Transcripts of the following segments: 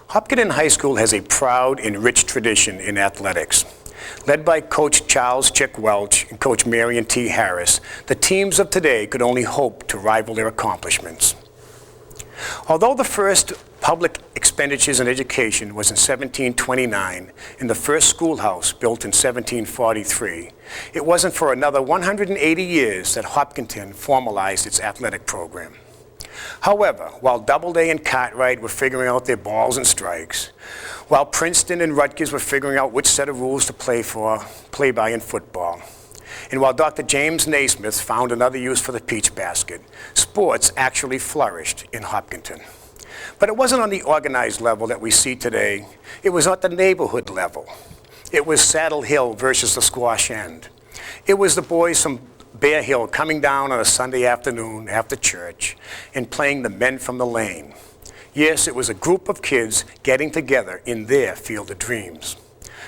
Hopkinton High School has a proud and rich tradition in athletics. Led by Coach Charles Chick Welch and Coach Marion T. Harris, the teams of today could only hope to rival their accomplishments. Although the first public expenditures in education was in 1729 and the first schoolhouse built in 1743, it wasn't for another 180 years that Hopkinton formalized its athletic program. However, while Doubleday and Cartwright were figuring out their balls and strikes, while Princeton and Rutgers were figuring out which set of rules to play by in football, and while Dr. James Naismith found another use for the peach basket, sports actually flourished in Hopkinton. But it wasn't on the organized level that we see today. It was at the neighborhood level. It was Saddle Hill versus the Squash End. It was the boys from Bear Hill coming down on a Sunday afternoon after church and playing the men from the lane. Yes, it was a group of kids getting together in their field of dreams.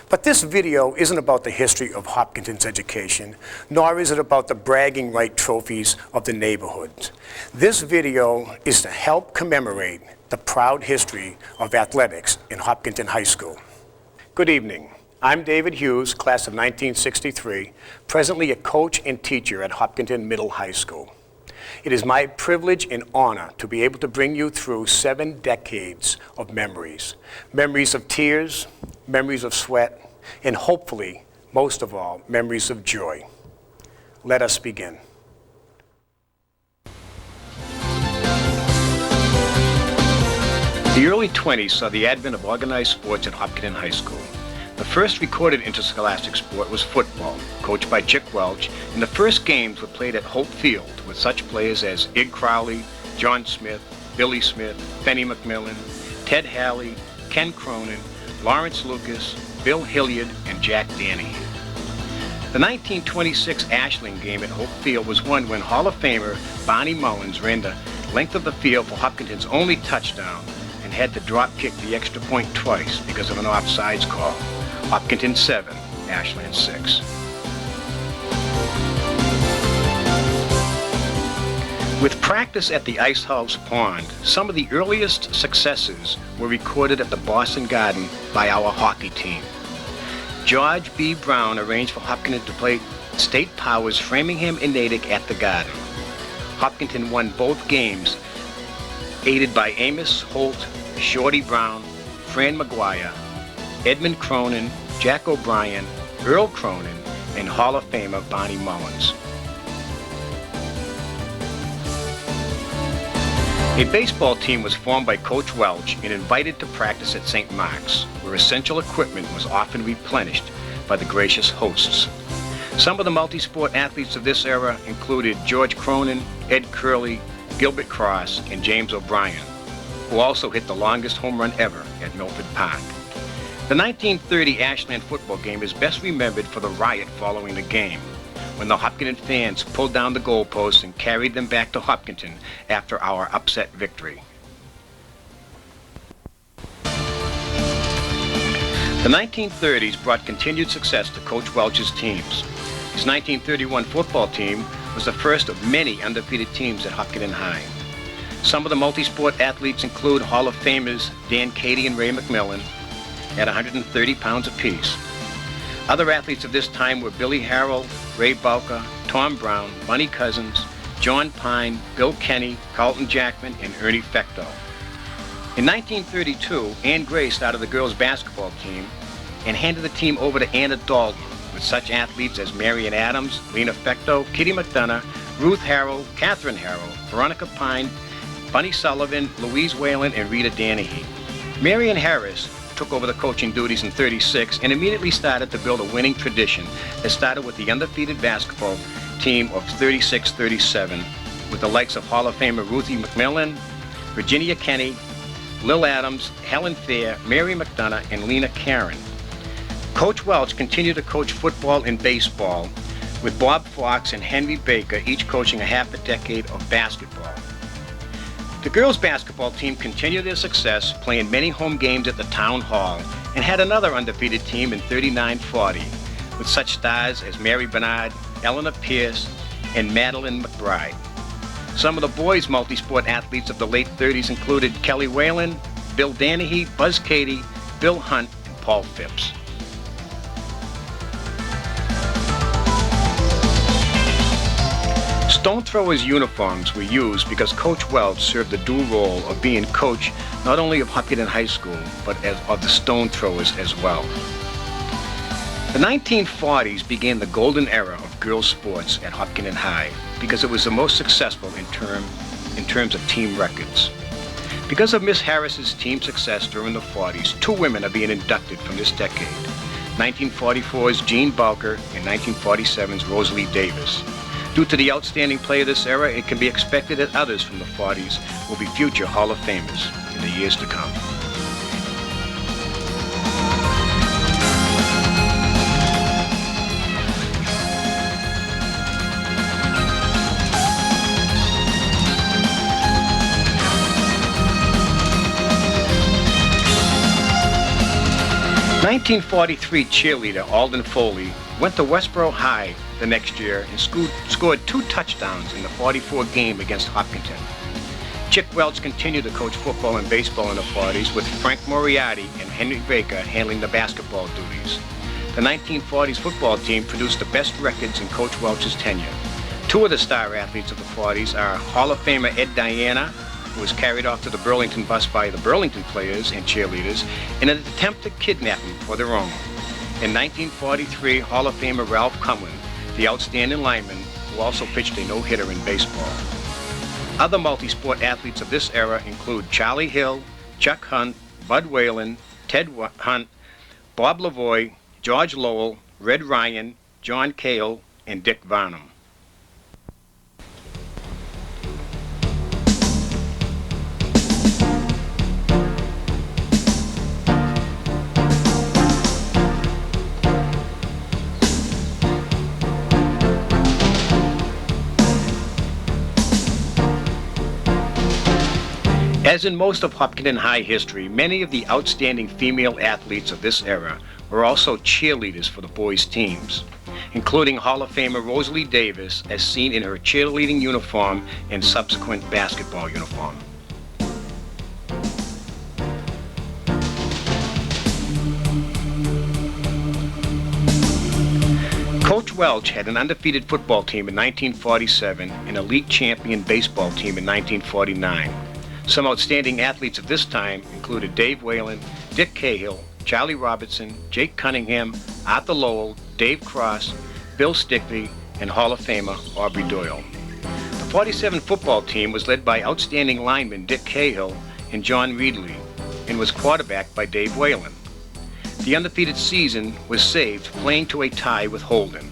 But this video isn't about the history of Hopkinton's education, nor is it about the bragging right trophies of the neighborhoods. This video is to help commemorate the proud history of athletics in Hopkinton High School. Good evening. I'm David Hughes, class of 1963, presently a coach and teacher at Hopkinton Middle High School. It is my privilege and honor to be able to bring you through 7 decades of memories. Memories of tears, memories of sweat, and hopefully, most of all, memories of joy. Let us begin. The early 20s saw the advent of organized sports at Hopkinton High School. The first recorded interscholastic sport was football, coached by Chick Welch, and the first games were played at Hope Field with such players as Ig Crowley, John Smith, Billy Smith, Benny McMillan, Ted Halley, Ken Cronin, Lawrence Lucas, Bill Hilliard, and Jack Danahy. The 1926 Ashland game at Hope Field was won when Hall of Famer Barney Mullins ran the length of the field for Hopkinton's only touchdown and had to drop kick the extra point twice because of an offsides call. Hopkinton 7, Ashland 6. With practice at the Ice House Pond, some of the earliest successes were recorded at the Boston Garden by our hockey team. George B. Brown arranged for Hopkinton to play State Powers Framingham and Natick at the Garden. Hopkinton won both games, aided by Amos Holt, Shorty Brown, Fran McGuire, Edmund Cronin, Jack O'Brien, Earl Cronin, and Hall of Famer Barney Mullins. A baseball team was formed by Coach Welch and invited to practice at St. Mark's, where essential equipment was often replenished by the gracious hosts. Some of the multi-sport athletes of this era included George Cronin, Ed Curley, Gilbert Cross, and James O'Brien, who also hit the longest home run ever at Milford Park. The 1930 Ashland football game is best remembered for the riot following the game, when the Hopkinton fans pulled down the goalposts and carried them back to Hopkinton after our upset victory. The 1930s brought continued success to Coach Welch's teams. His 1931 football team was the first of many undefeated teams at Hopkinton High. Some of the multi-sport athletes include Hall of Famers Dan Cady and Ray McMillan at 130 pounds apiece. Other athletes of this time were Billy Harrell, Ray Bowker, Tom Brown, Bunny Cousins, John Pine, Bill Kenny, Carlton Jackman, and Ernie Fecto. In 1932, Ann Gray started the girls' basketball team and handed the team over to Anna Dalton, with such athletes as Marion Adams, Lena Fecto, Kitty McDonough, Ruth Harrell, Catherine Harrell, Veronica Pine, Bunny Sullivan, Louise Whalen, and Rita Danahy. Marion Harris took over the coaching duties in '36 and immediately started to build a winning tradition that started with the undefeated basketball team of 36-37 with the likes of Hall of Famer Ruthie McMillan, Virginia Kenny, Lil Adams, Helen Fair, Mary McDonough, and Lena Karen. Coach Welch continued to coach football and baseball, with Bob Fox and Henry Baker each coaching a half a decade of basketball. The girls' basketball team continued their success, playing many home games at the Town Hall, and had another undefeated team in 39-40, with such stars as Mary Bernard, Eleanor Pierce, and Madeline McBride. Some of the boys' multi-sport athletes of the late 30s included Kelly Whalen, Bill Danahy, Buzz Cady, Bill Hunt, and Paul Phipps. Stone throwers' uniforms were used because Coach Welch served the dual role of being coach not only of Hopkinton High School, but of the stone throwers as well. The 1940s began the golden era of girls' sports at Hopkinton High because it was the most successful in terms of team records. Because of Miss Harris's team success during the 40s, 2 women are being inducted from this decade. 1944's Jean Balker and 1947's Rosalie Davis. Due to the outstanding play of this era, it can be expected that others from the 40s will be future Hall of Famers in the years to come. .1943 cheerleader Alden Foley went to Westboro High the next year and scored 2 touchdowns in the 44 game against Hopkinton. Chick Welch continued to coach football and baseball in the 40s, with Frank Moriarty and Henry Baker handling the basketball duties. The 1940s football team produced the best records in Coach Welch's tenure. 2 of the star athletes of the 40s are Hall of Famer Ed Diana, who was carried off to the Burlington bus by the Burlington players and cheerleaders in an attempt to kidnap him for their own. In 1943, Hall of Famer Ralph Cumlin, the outstanding lineman who also pitched a no-hitter in baseball. Other multi-sport athletes of this era include Charlie Hill, Chuck Hunt, Bud Whalen, Ted Hunt, Bob Lavoie, George Lowell, Red Ryan, John Cale, and Dick Varnum. As in most of Hopkinton High history, many of the outstanding female athletes of this era were also cheerleaders for the boys' teams, including Hall of Famer Rosalie Davis, as seen in her cheerleading uniform and subsequent basketball uniform. Coach Welch had an undefeated football team in 1947 and a league champion baseball team in 1949. Some outstanding athletes of this time included Dave Whalen, Dick Cahill, Charlie Robertson, Jake Cunningham, Arthur Lowell, Dave Cross, Bill Stickney, and Hall of Famer Aubrey Doyle. The 47 football team was led by outstanding linemen Dick Cahill and John Reedley and was quarterbacked by Dave Whalen. The undefeated season was saved playing to a tie with Holden.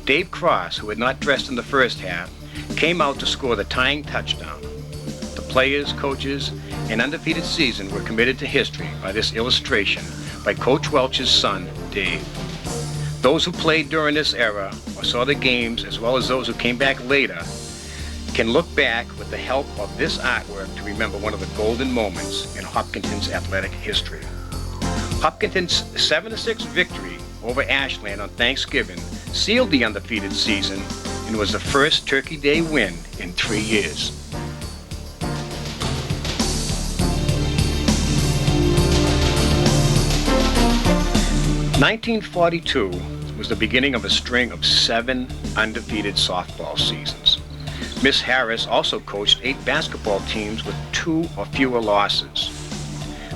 Dave Cross, who had not dressed in the first half, came out to score the tying touchdown. Players, coaches, and undefeated season were committed to history by this illustration by Coach Welch's son, Dave. Those who played during this era or saw the games, as well as those who came back later, can look back with the help of this artwork to remember one of the golden moments in Hopkinton's athletic history. Hopkinton's 7-6 victory over Ashland on Thanksgiving sealed the undefeated season and was the first Turkey Day win in 3 years. 1942 was the beginning of a string of 7 undefeated softball seasons. Miss Harris also coached 8 basketball teams with 2 or fewer losses.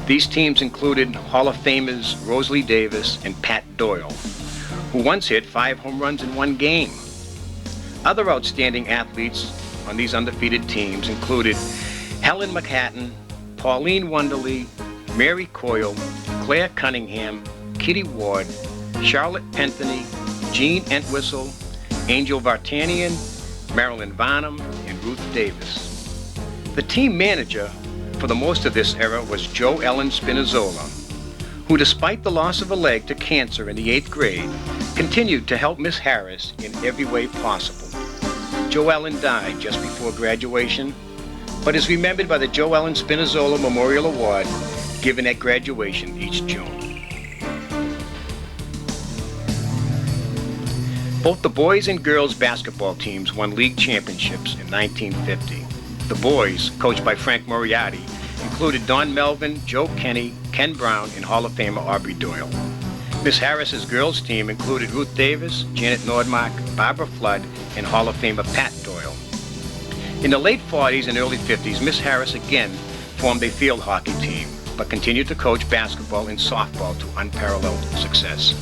These teams included Hall of Famers Rosalie Davis and Pat Doyle, who once hit 5 home runs in 1 game. Other outstanding athletes on these undefeated teams included Helen McHatton, Pauline Wonderly, Mary Coyle, Claire Cunningham, Kitty Ward, Charlotte Pentheny, Jean Entwistle, Angel Vartanian, Marilyn Varnum, and Ruth Davis. The team manager for the most of this era was Joe Ellen Spinazzola, who, despite the loss of a leg to cancer in the 8th grade, continued to help Miss Harris in every way possible. Joe Ellen died just before graduation, but is remembered by the Joe Ellen Spinazzola Memorial Award given at graduation each June. Both the boys and girls basketball teams won league championships in 1950. The boys, coached by Frank Moriarty, included Don Melvin, Joe Kenny, Ken Brown, and Hall of Famer Aubrey Doyle. Miss Harris's girls team included Ruth Davis, Janet Nordmark, Barbara Flood, and Hall of Famer Pat Doyle. In the late 40s and early 50s, Miss Harris again formed a field hockey team, but continued to coach basketball and softball to unparalleled success.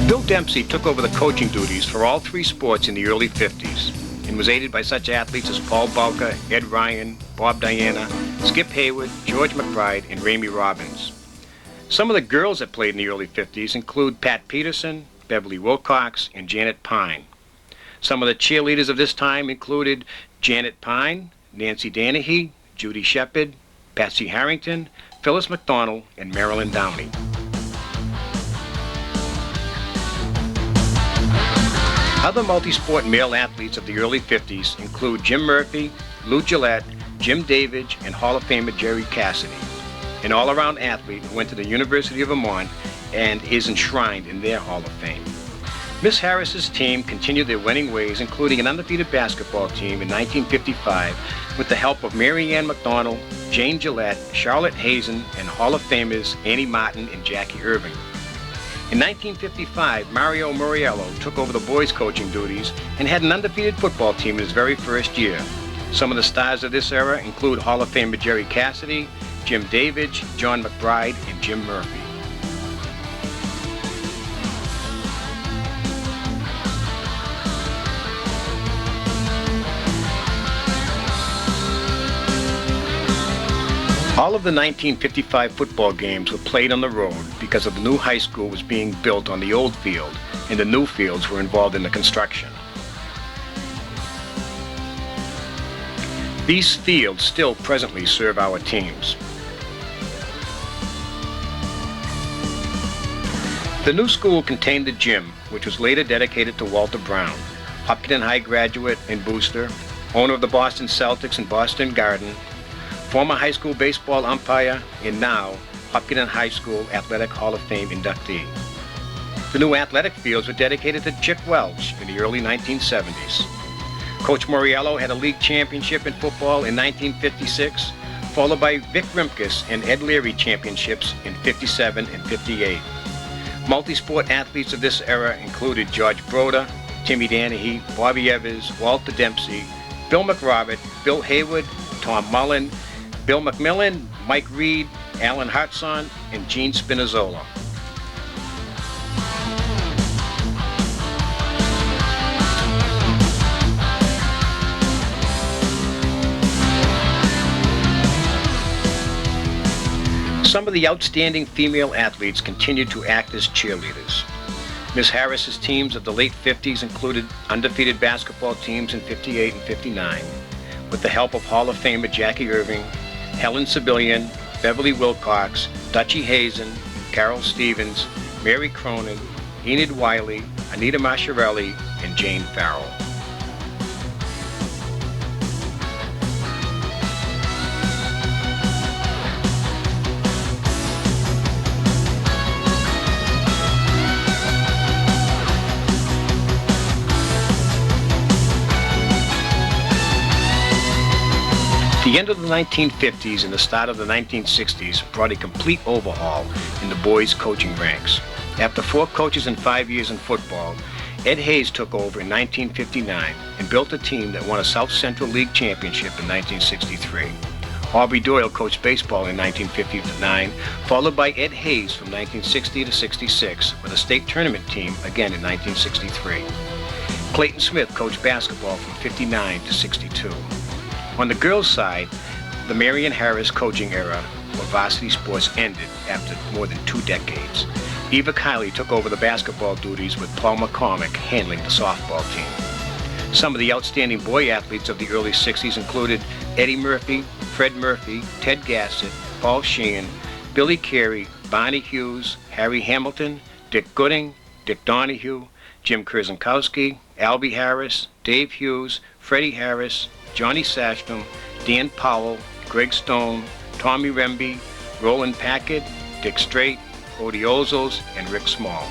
Bill Dempsey took over the coaching duties for all three sports in the early 50s and was aided by such athletes as Paul Balka, Ed Ryan, Bob Diana, Skip Hayward, George McBride, and Ramey Robbins. Some of the girls that played in the early 50s include Pat Peterson, Beverly Wilcox, and Janet Pine. Some of the cheerleaders of this time included Janet Pine, Nancy Danahy, Judy Shepard, Patsy Harrington, Phyllis McDonald, and Marilyn Downey. Other multi-sport male athletes of the early 50s include Jim Murphy, Lou Gillette, Jim Davidge, and Hall of Famer Jerry Cassidy, an all-around athlete who went to the University of Vermont and is enshrined in their Hall of Fame. Miss Harris's team continued their winning ways, including an undefeated basketball team in 1955 with the help of Mary Ann McDonald, Jane Gillette, Charlotte Hazen, and Hall of Famers Annie Martin and Jackie Irving. In 1955, Mario Muriello took over the boys' coaching duties and had an undefeated football team in his very first year. Some of the stars of this era include Hall of Famer Jerry Cassidy, Jim Davidge, John McBride, and Jim Murphy. All of the 1955 football games were played on the road because the new high school was being built on the old field, and the new fields were involved in the construction. These fields still presently serve our teams. The new school contained the gym, which was later dedicated to Walter Brown, Hopkinton High graduate and booster, owner of the Boston Celtics and Boston Garden, former high school baseball umpire, and now Hopkinton High School Athletic Hall of Fame inductee. The new athletic fields were dedicated to Chick Welch in the early 1970s. Coach Muriello had a league championship in football in 1956, followed by Vic Rimkus and Ed Leary championships in 57 and 58. Multi-sport athletes of this era included George Broda, Timmy Danahy, Bobby Evers, Walter Dempsey, Bill McRobert, Bill Hayward, Tom Mullen, Bill McMillan, Mike Reed, Alan Hartson, and Gene Spinazzola. Some of the outstanding female athletes continued to act as cheerleaders. Miss Harris's teams of the late 50s included undefeated basketball teams in 58 and 59, with the help of Hall of Famer Jackie Irving, Helen Sibilian, Beverly Wilcox, Dutchie Hazen, Carol Stevens, Mary Cronin, Enid Wiley, Anita Masciarelli, and Jane Farrell. The end of the 1950s and the start of the 1960s brought a complete overhaul in the boys' coaching ranks. After 4 coaches and 5 years in football, Ed Hayes took over in 1959 and built a team that won a South Central League championship in 1963. Aubrey Doyle coached baseball in 1959, followed by Ed Hayes from 1960 to 66 with a state tournament team again in 1963. Clayton Smith coached basketball from 59 to 62. On the girls' side, the Marion Harris coaching era of varsity sports ended after more than 2 decades. Eva Kiley took over the basketball duties with Paul McCormick handling the softball team. Some of the outstanding boy athletes of the early 60s included Eddie Murphy, Fred Murphy, Ted Gassett, Paul Sheehan, Billy Carey, Barney Hughes, Harry Hamilton, Dick Gooding, Dick Donahue, Jim Kurzankowski, Albie Harris, Dave Hughes, Freddie Harris, Johnny Sashram, Dan Powell, Greg Stone, Tommy Remby, Roland Packard, Dick Strait, Odiozos, and Rick Small.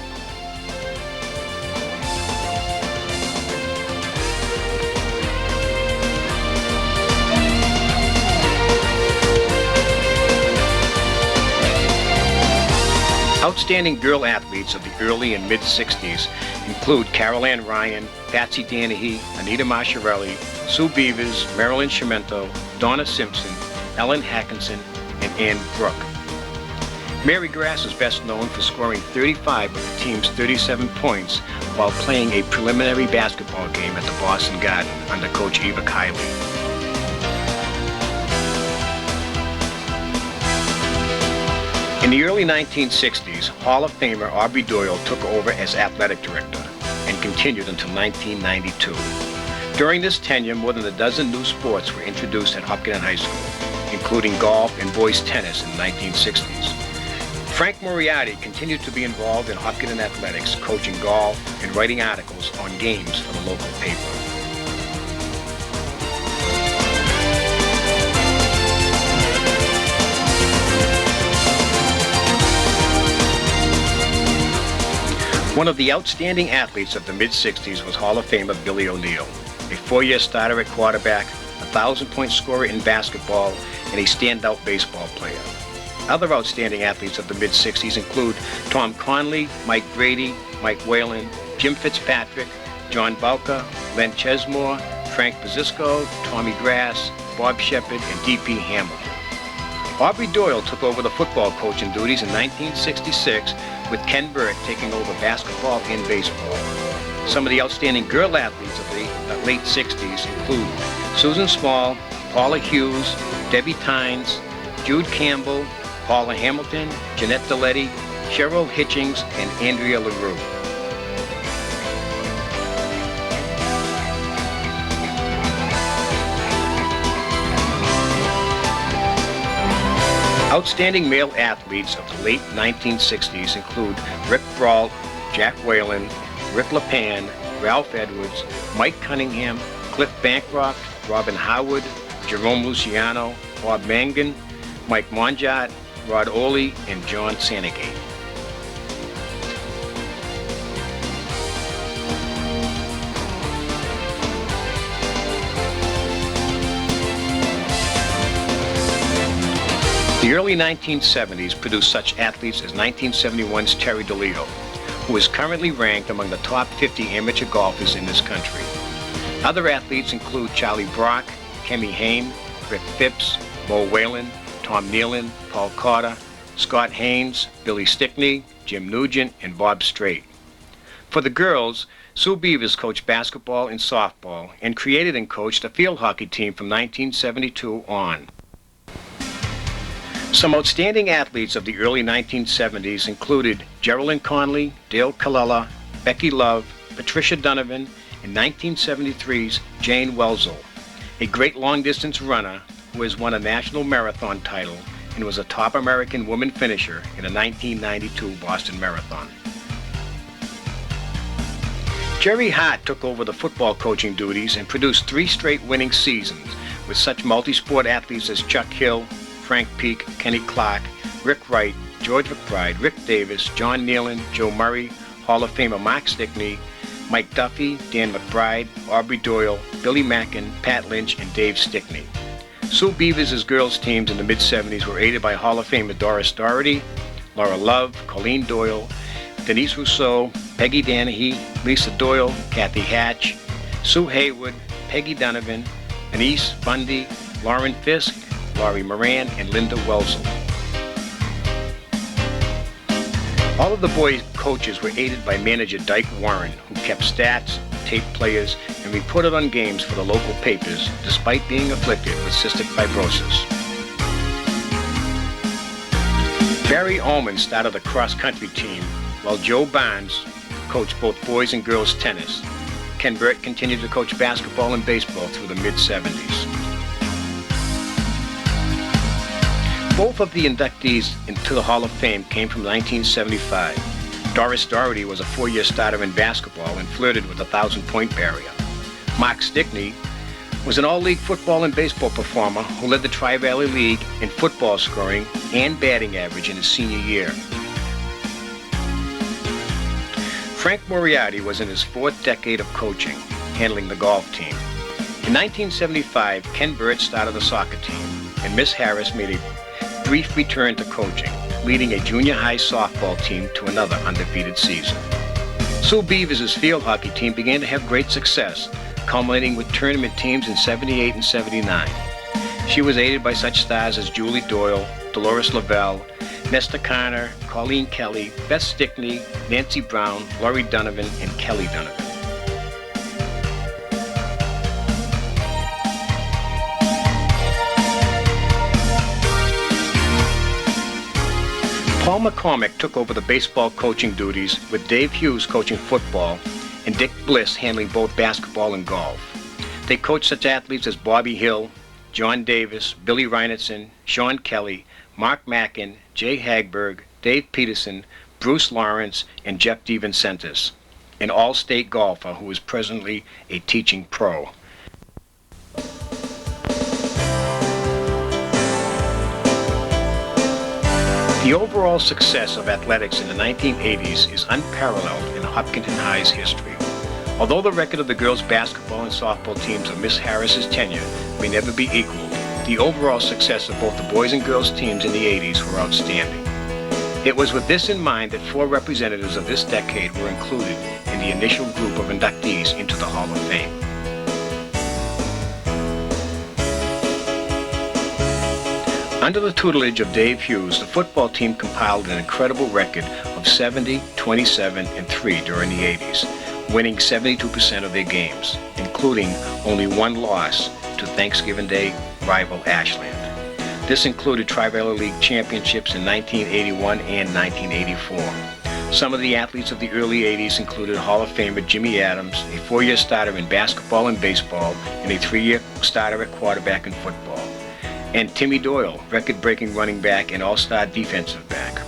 Outstanding girl athletes of the early and mid-60s include Carol Ann Ryan, Patsy Danahy, Anita Masciarelli, Sue Beavers, Marilyn Chimento, Donna Simpson, Ellen Hackinson, and Ann Brooke. Mary Grass is best known for scoring 35 of the team's 37 points while playing a preliminary basketball game at the Boston Garden under Coach Eva Kiley. In the early 1960s, Hall of Famer Aubrey Doyle took over as athletic director and continued until 1992. During this tenure, more than a dozen new sports were introduced at Hopkinton High School, including golf and boys tennis in the 1960s. Frank Moriarty continued to be involved in Hopkinton athletics, coaching golf and writing articles on games for the local paper. One of the outstanding athletes of the mid-60s was Hall of Famer Billy O'Neill, a four-year starter at quarterback, a 1,000-point scorer in basketball, and a standout baseball player. Other outstanding athletes of the mid-60s include Tom Conley, Mike Brady, Mike Whalen, Jim Fitzpatrick, John Bowker, Len Chesmore, Frank Pizisco, Tommy Grass, Bob Shepard, and D.P. Hamilton. Aubrey Doyle took over the football coaching duties in 1966, with Ken Burt taking over basketball and baseball. Some of the outstanding girl athletes of the late 60s include Susan Small, Paula Hughes, Debbie Tynes, Jude Campbell, Paula Hamilton, Jeanette Deletti, Cheryl Hitchings, and Andrea LaRue. Outstanding male athletes of the late 1960s include Rick Brault, Jack Whalen, Rick LePan, Ralph Edwards, Mike Cunningham, Cliff Bancroft, Robin Howard, Jerome Luciano, Bob Mangan, Mike Monjat, Rod Oley, and John Sanagate. The early 1970s produced such athletes as 1971's Terry DeLeo, who is currently ranked among the top 50 amateur golfers in this country. Other athletes include Charlie Brock, Kemi Hain, Rick Phipps, Mo Whalen, Tom Nealon, Paul Carter, Scott Haynes, Billy Stickney, Jim Nugent, and Bob Strait. For the girls, Sue Beavers coached basketball and softball and created and coached a field hockey team from 1972 on. Some outstanding athletes of the early 1970s included Geraldine Conley, Dale Colella, Becky Love, Patricia Donovan, and 1973's Jane Welzel, a great long-distance runner who has won a national marathon title and was a top American woman finisher in the 1992 Boston Marathon. Jerry Hart took over the football coaching duties and produced 3 straight winning seasons with such multi-sport athletes as Chuck Hill, Frank Peake, Kenny Clark, Rick Wright, George McBride, Rick Davis, John Nealon, Joe Murray, Hall of Famer Mark Stickney, Mike Duffy, Dan McBride, Aubrey Doyle, Billy Mackin, Pat Lynch, and Dave Stickney. Sue Beavers' girls' teams in the mid-70s were aided by Hall of Famer Doris Doherty, Laura Love, Colleen Doyle, Denise Rousseau, Peggy Danahy, Lisa Doyle, Kathy Hatch, Sue Hayward, Peggy Donovan, Anise Bundy, Lauren Fisk, Laurie Moran, and Linda Welzel. All of the boys' coaches were aided by manager Dyke Warren, who kept stats, taped players, and reported on games for the local papers, despite being afflicted with cystic fibrosis. Barry Ullman started the cross-country team, while Joe Barnes coached both boys and girls tennis. Ken Burt continued to coach basketball and baseball through the mid-70s. Both of the inductees into the Hall of Fame came from 1975. Doris Doherty was a 4-year starter in basketball and flirted with the 1,000-point barrier. Mark Stickney was an all-league football and baseball performer who led the Tri-Valley League in football scoring and batting average in his senior year. Frank Moriarty was in his fourth decade of coaching, handling the golf team. In 1975, Ken Burt started the soccer team, and Miss Harris made a brief return to coaching, leading a junior high softball team to another undefeated season. Sue Beavers' field hockey team began to have great success, culminating with tournament teams in 78 and 79. She was aided by such stars as Julie Doyle, Dolores Lavelle, Nesta Connor, Colleen Kelly, Beth Stickney, Nancy Brown, Laurie Donovan, and Kelly Donovan. Paul McCormick took over the baseball coaching duties, with Dave Hughes coaching football and Dick Bliss handling both basketball and golf. They coached such athletes as Bobby Hill, John Davis, Billy Reinertsen, Sean Kelly, Mark Mackin, Jay Hagberg, Dave Peterson, Bruce Lawrence, and Jeff DeVincentis, an all-state golfer who is presently a teaching pro. The overall success of athletics in the 1980s is unparalleled in Hopkinton High's history. Although the record of the girls' basketball and softball teams of Miss Harris's tenure may never be equaled, the overall success of both the boys and girls teams in the 80s were outstanding. It was with this in mind that 4 representatives of this decade were included in the initial group of inductees into the Hall of Fame. Under the tutelage of Dave Hughes, the football team compiled an incredible record of 70, 27, and 3 during the 80s, winning 72% of their games, including only 1 loss to Thanksgiving Day rival Ashland. This included Tri-Valley League championships in 1981 and 1984. Some of the athletes of the early 80s included Hall of Famer Jimmy Adams, a 4-year starter in basketball and baseball, and a 3-year starter at quarterback and football, and Timmy Doyle, record-breaking running back and all-star defensive back.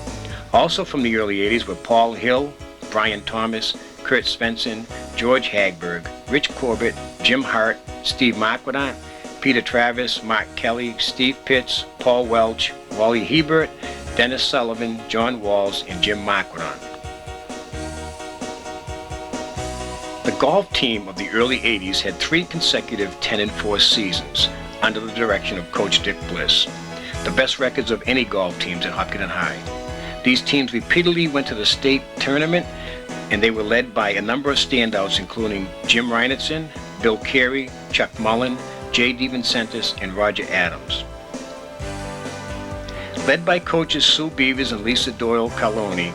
Also from the early 80s were Paul Hill, Brian Thomas, Kurt Svensson, George Hagberg, Rich Corbett, Jim Hart, Steve Marquardt, Peter Travis, Mark Kelly, Steve Pitts, Paul Welch, Wally Hebert, Dennis Sullivan, John Walls, and Jim Marquardt. The golf team of the early 80s had 3 consecutive 10-4 seasons under the direction of Coach Dick Bliss, the best records of any golf teams at Hopkinton High. These teams repeatedly went to the state tournament, and they were led by a number of standouts including Jim Reinertsen, Bill Carey, Chuck Mullen, Jay DeVincentis, and Roger Adams. Led by coaches Sue Beavers and Lisa Doyle Carloni,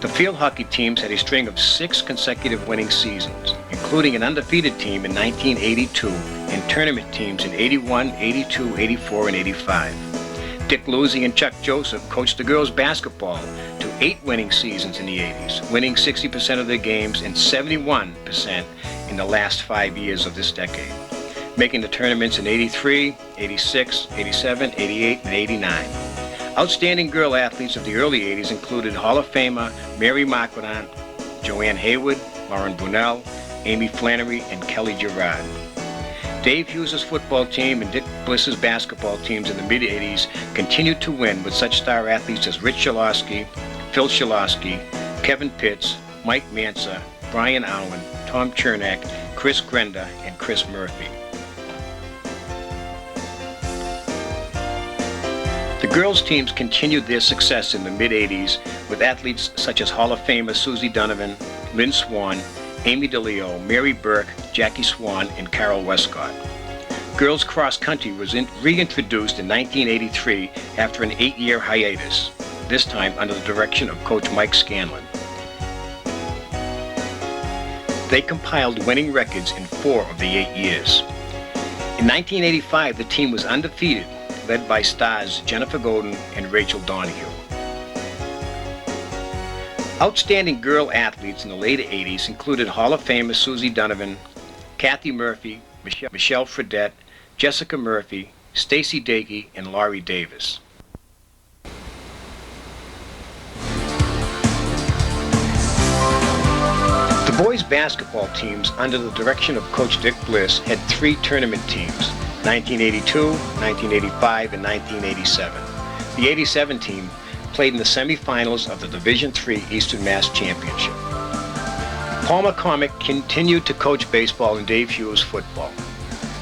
the field hockey teams had a string of 6 consecutive winning seasons, including an undefeated team in 1982 and tournament teams in 81, 82, 84, and 85. Dick Luzzi and Chuck Joseph coached the girls' basketball to 8 winning seasons in the 80s, winning 60% of their games and 71% in the last 5 years of this decade, making the tournaments in 83, 86, 87, 88, and 89. Outstanding girl athletes of the early 80s included Hall of Famer Mary Marquardt, Joanne Hayward, Lauren Brunel, Amy Flannery, and Kelly Gerard. Dave Hughes' football team and Dick Bliss's basketball teams in the mid-80s continued to win with such star athletes as Rich Shilosky, Phil Shilosky, Kevin Pitts, Mike Mansa, Brian Owen, Tom Chernak, Chris Grenda, and Chris Murphy. The girls' teams continued their success in the mid-80s with athletes such as Hall of Famer Susie Donovan, Lynn Swan, Amy DeLeo, Mary Burke, Jackie Swan, and Carol Westcott. Girls cross country was reintroduced in 1983 after an 8-year hiatus, this time under the direction of Coach Mike Scanlon. They compiled winning records in 4 of the 8 years. In 1985, the team was undefeated, led by stars Jennifer Golden and Rachel Donahue. Outstanding girl athletes in the late 80s included Hall of Famer Susie Donovan, Kathy Murphy, Michelle Fredette, Jessica Murphy, Stacy Dakey, and Laurie Davis. The boys' basketball teams under the direction of Coach Dick Bliss had 3 tournament teams, 1982, 1985, and 1987. The 87 team played in the semifinals of the Division III Eastern Mass Championship. Paul McCormick continued to coach baseball and Dave Hughes football.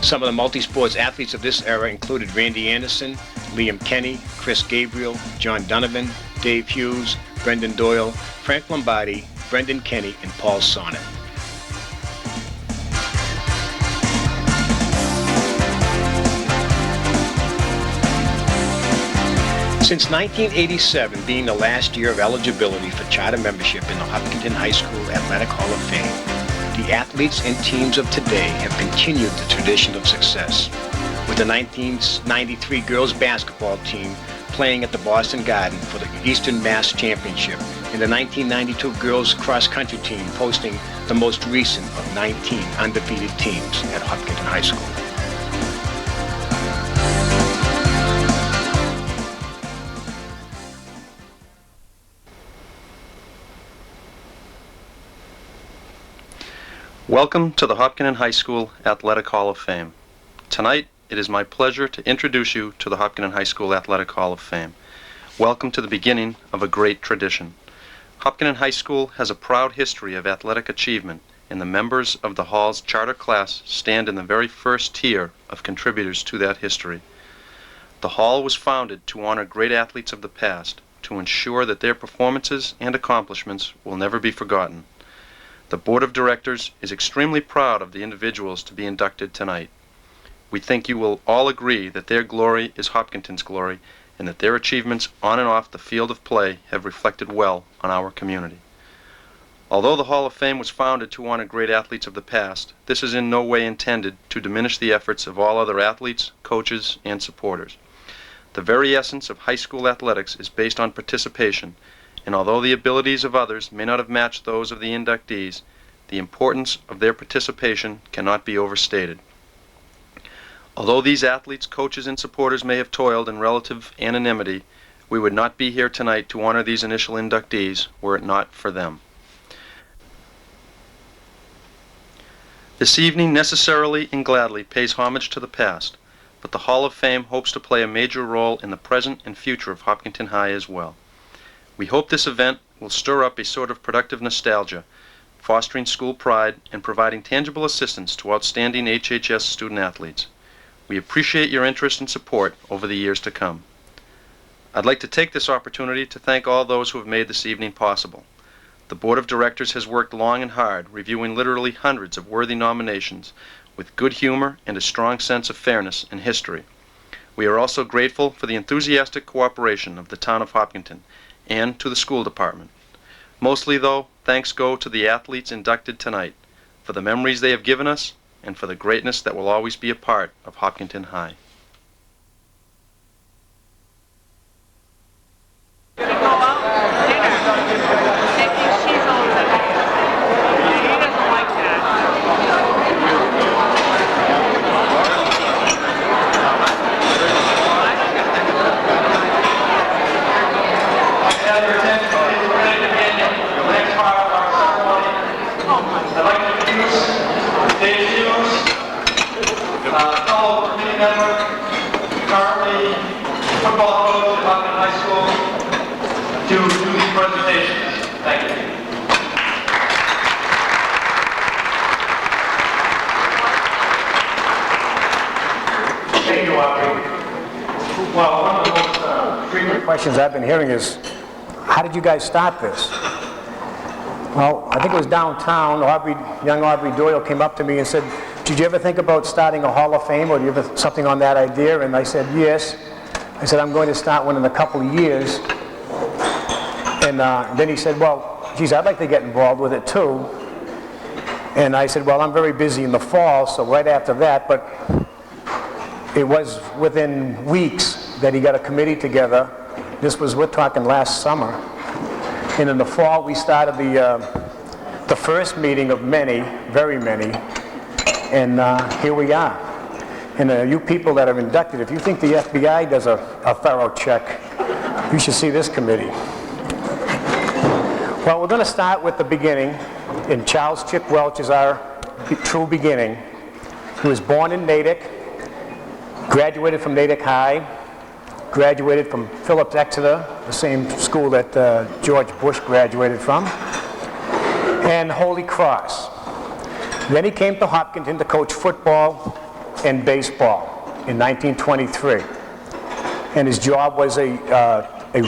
Some of the multi-sports athletes of this era included Randy Anderson, Liam Kenny, Chris Gabriel, John Donovan, Dave Hughes, Brendan Doyle, Frank Lombardi, Brendan Kenny, and Paul Sonnet. Since 1987 being the last year of eligibility for charter membership in the Hopkinton High School Athletic Hall of Fame, the athletes and teams of today have continued the tradition of success, with the 1993 girls basketball team playing at the Boston Garden for the Eastern Mass Championship, and the 1992 girls cross-country team posting the most recent of 19 undefeated teams at Hopkinton High School. Welcome to the Hopkinton High School Athletic Hall of Fame. Tonight, it is my pleasure to introduce you to the Hopkinton High School Athletic Hall of Fame. Welcome to the beginning of a great tradition. Hopkinton High School has a proud history of athletic achievement, and the members of the Hall's charter class stand in the very first tier of contributors to that history. The Hall was founded to honor great athletes of the past, to ensure that their performances and accomplishments will never be forgotten. The Board of Directors is extremely proud of the individuals to be inducted tonight. We think you will all agree that their glory is Hopkinton's glory, and that their achievements on and off the field of play have reflected well on our community. Although the Hall of Fame was founded to honor great athletes of the past, this is in no way intended to diminish the efforts of all other athletes, coaches, and supporters. The very essence of high school athletics is based on participation, and although the abilities of others may not have matched those of the inductees, the importance of their participation cannot be overstated. Although these athletes, coaches, and supporters may have toiled in relative anonymity, we would not be here tonight to honor these initial inductees were it not for them. This evening necessarily and gladly pays homage to the past, but the Hall of Fame hopes to play a major role in the present and future of Hopkinton High as well. We hope this event will stir up a sort of productive nostalgia, fostering school pride and providing tangible assistance to outstanding HHS student athletes. We appreciate your interest and support over the years to come. I'd like to take this opportunity to thank all those who have made this evening possible. The Board of Directors has worked long and hard, reviewing literally hundreds of worthy nominations with good humor and a strong sense of fairness and history. We are also grateful for the enthusiastic cooperation of the town of Hopkinton and to the school department. Mostly, though, thanks go to the athletes inducted tonight for the memories they have given us and for the greatness that will always be a part of Hopkinton High. Well, one of the most frequent questions I've been hearing is, how did you guys start this? Well, I think it was downtown. Young Aubrey Doyle came up to me and said, did you ever think about starting a Hall of Fame, or do you have something on that idea? And I said, yes. I said, I'm going to start one in a couple of years. And then he said, well, geez, I'd like to get involved with it too. And I said, well, I'm very busy in the fall, so right after that, but it was within weeks that he got a committee together. We're talking last summer. And in the fall, we started the first meeting of many, very many, and here we are. And you people that are inducted, if you think the FBI does a thorough check, you should see this committee. Well, we're going to start with the beginning, and Charles Chick Welch is our true beginning. He was born in Natick, graduated from Natick High, graduated from Phillips Exeter, the same school that George Bush graduated from. and Holy Cross. Then he came to Hopkinton to coach football and baseball in 1923. And his job was a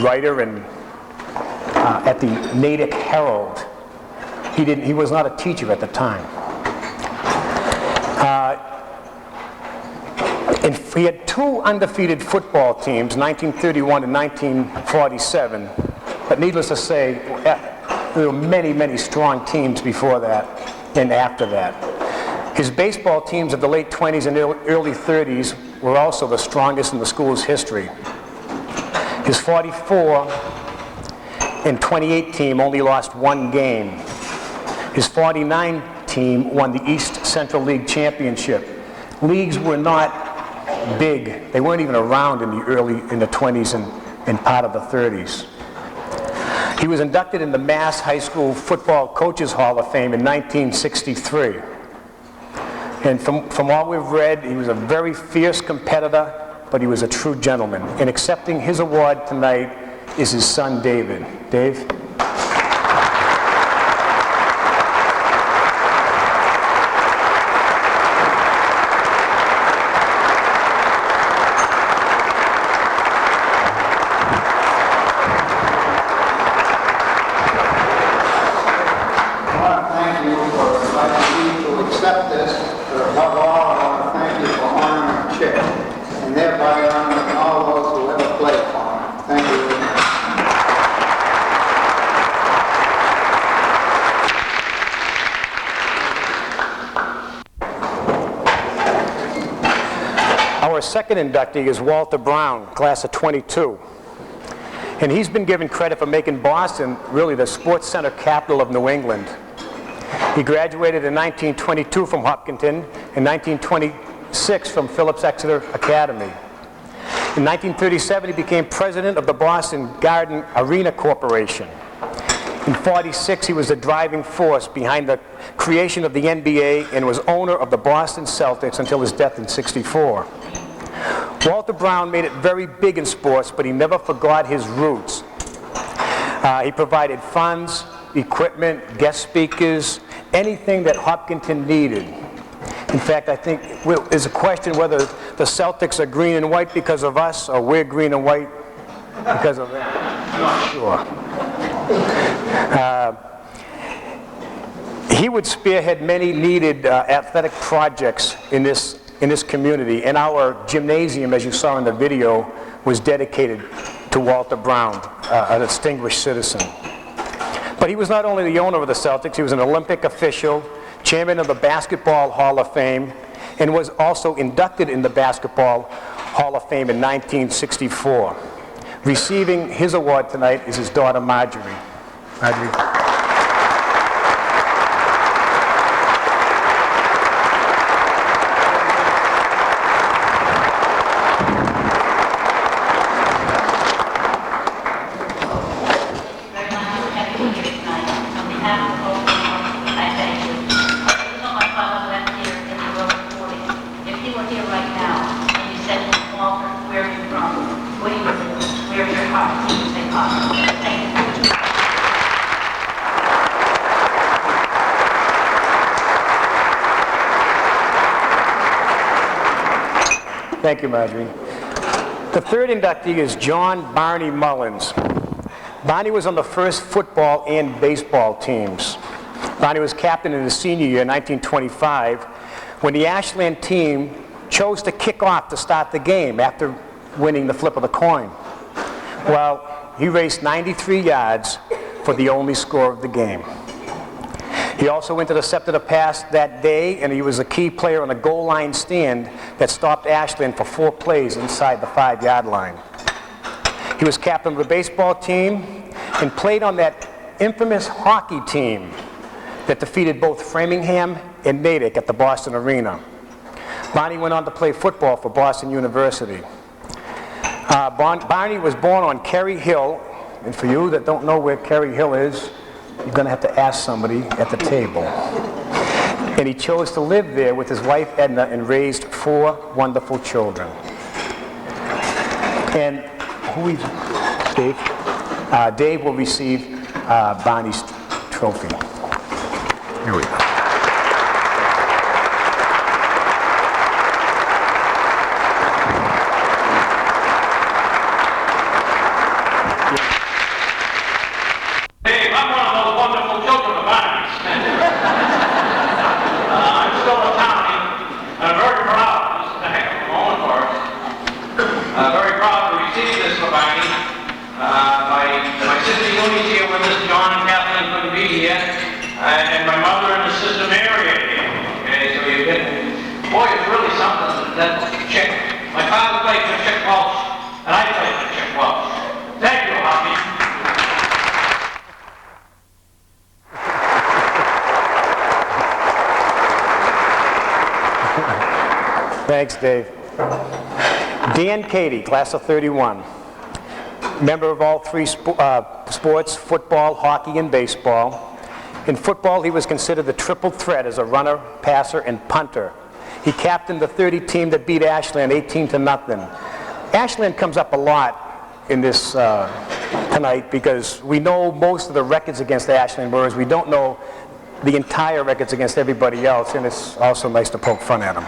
writer at the Natick Herald. He was not a teacher at the time. And he had two undefeated football teams, 1931 and 1947. But needless to say, there were many, many strong teams before that and after that. His baseball teams of the late 20s and early 30s were also the strongest in the school's history. His 44 and 28 team only lost one game. His 49 team won the East Central League Championship. Leagues were not big. They weren't even around in the 20s and part of the 30s. He was inducted in the Mass High School Football Coaches Hall of Fame in 1963. And from all we've read, he was a very fierce competitor, but he was a true gentleman. And accepting his award tonight is his son, David. Dave? Our second inductee is Walter Brown, class of 22. And he's been given credit for making Boston really the sports center capital of New England. He graduated in 1922 from Hopkinton and 1926 from Phillips Exeter Academy. In 1937, he became president of the Boston Garden Arena Corporation. In 1946, he was the driving force behind the creation of the NBA and was owner of the Boston Celtics until his death in 1964. Walter Brown made it very big in sports, but he never forgot his roots. He provided funds, equipment, guest speakers, anything that Hopkinton needed. In fact, I think there's a question whether the Celtics are green and white because of us, or we're green and white because of them. I'm not sure. He would spearhead many needed athletic projects in this community, and our gymnasium, as you saw in the video, was dedicated to Walter Brown, a distinguished citizen. But he was not only the owner of the Celtics, he was an Olympic official, chairman of the Basketball Hall of Fame, and was also inducted in the Basketball Hall of Fame in 1964. Receiving his award tonight is his daughter, Marjorie. Marjorie. Thank you, Marjorie. The third inductee is John Barney Mullins. Barney was on the first football and baseball teams. Barney was captain in his senior year, 1925, when the Ashland team chose to kick off to start the game after winning the flip of the coin. Well, he raced 93 yards for the only score of the game. He also intercepted a pass that day, and he was a key player on a goal line stand that stopped Ashland for 4 plays inside the 5-yard line. He was captain of the baseball team and played on that infamous hockey team that defeated both Framingham and Natick at the Boston Arena. Barney went on to play football for Boston University. Barney was born on Kerry Hill, and for you that don't know where Kerry Hill is, you're going to have to ask somebody at the table. And he chose to live there with his wife Edna and raised 4 wonderful children. And who is Dave? Dave will receive Barney's trophy. Here we go. Dave, I'm one of those wonderful children of mine. I'm still a townie. I'm very proud. This is a heck of a moment for us. Very proud to receive this for Barney. My sister Uni's here with us. John and Kathleen couldn't be here. And my mother and the sister Mary are here. Okay, so you get, boy, it's really something that Chick. My father played for Chick Welch, and I played for Chick Welch. Thank you, Hoppy. Thanks, Dave. Dan Cady, class of 31. Member of all three sports, football, hockey, and baseball. In football, he was considered the triple threat as a runner, passer, and punter. He captained the 30 team that beat Ashland 18-0. Ashland comes up a lot in this tonight because we know most of the records against Ashland, whereas we don't know the entire records against everybody else, and it's also nice to poke fun at them.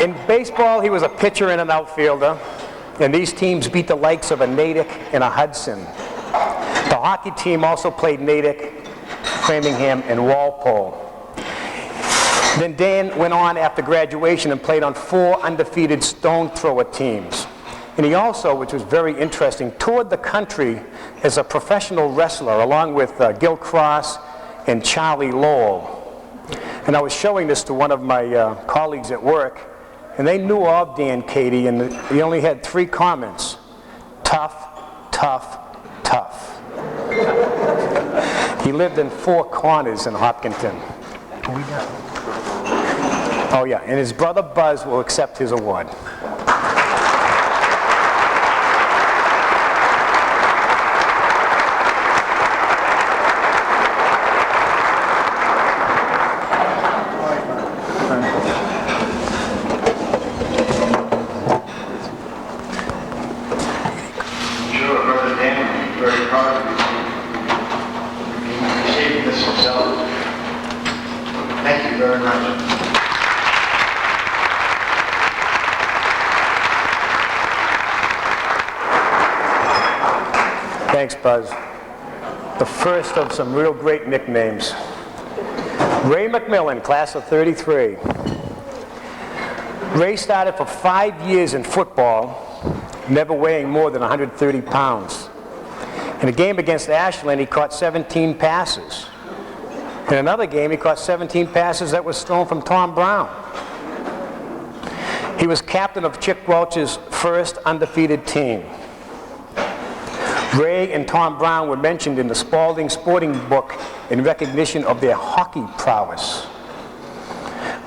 In baseball, he was a pitcher and an outfielder, and these teams beat the likes of a Natick and a Hudson. The hockey team also played Natick, Framingham, and Walpole. Then Dan went on after graduation and played on 4 undefeated stone thrower teams. And he also, which was very interesting, toured the country as a professional wrestler along with Gil Cross and Charlie Lowell. And I was showing this to one of my colleagues at work, and they knew of Dan Cady, and he only had 3 comments: tough, tough, tough. He lived in 4 Corners in Hopkinton. Oh yeah, and his brother Buzz will accept his award. Thanks, Buzz. The first of some real great nicknames. Ray McMillan, class of 33. Ray started for 5 years in football, never weighing more than 130 pounds. In a game against Ashland, he caught 17 passes. In another game, he caught 17 passes that was thrown from Tom Brown. He was captain of Chick Welch's first undefeated team. Ray and Tom Brown were mentioned in the Spalding Sporting Book in recognition of their hockey prowess.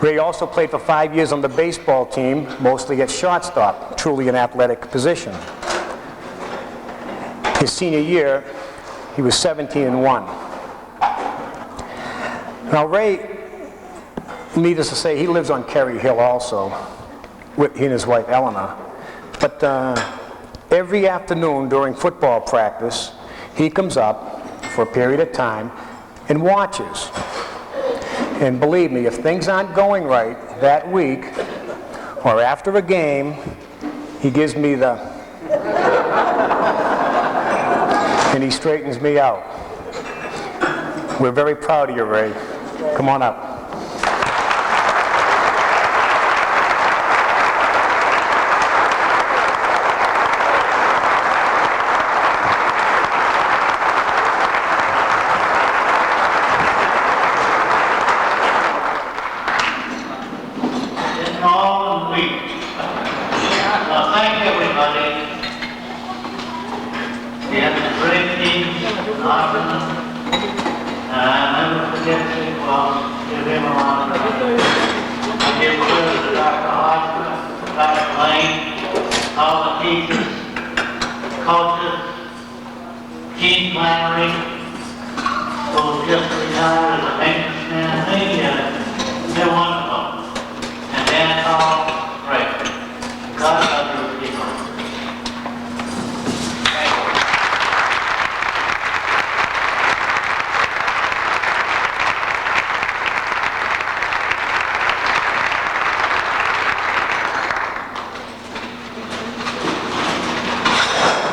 Ray also played for 5 years on the baseball team, mostly at shortstop, truly an athletic position. His senior year, he was 17-1. Now Ray, needless to say, he lives on Kerry Hill also, with he and his wife Eleanor. But every afternoon during football practice, he comes up for a period of time and watches. And believe me, if things aren't going right that week or after a game, he gives me the and he straightens me out. We're very proud of you, Ray. Come on up.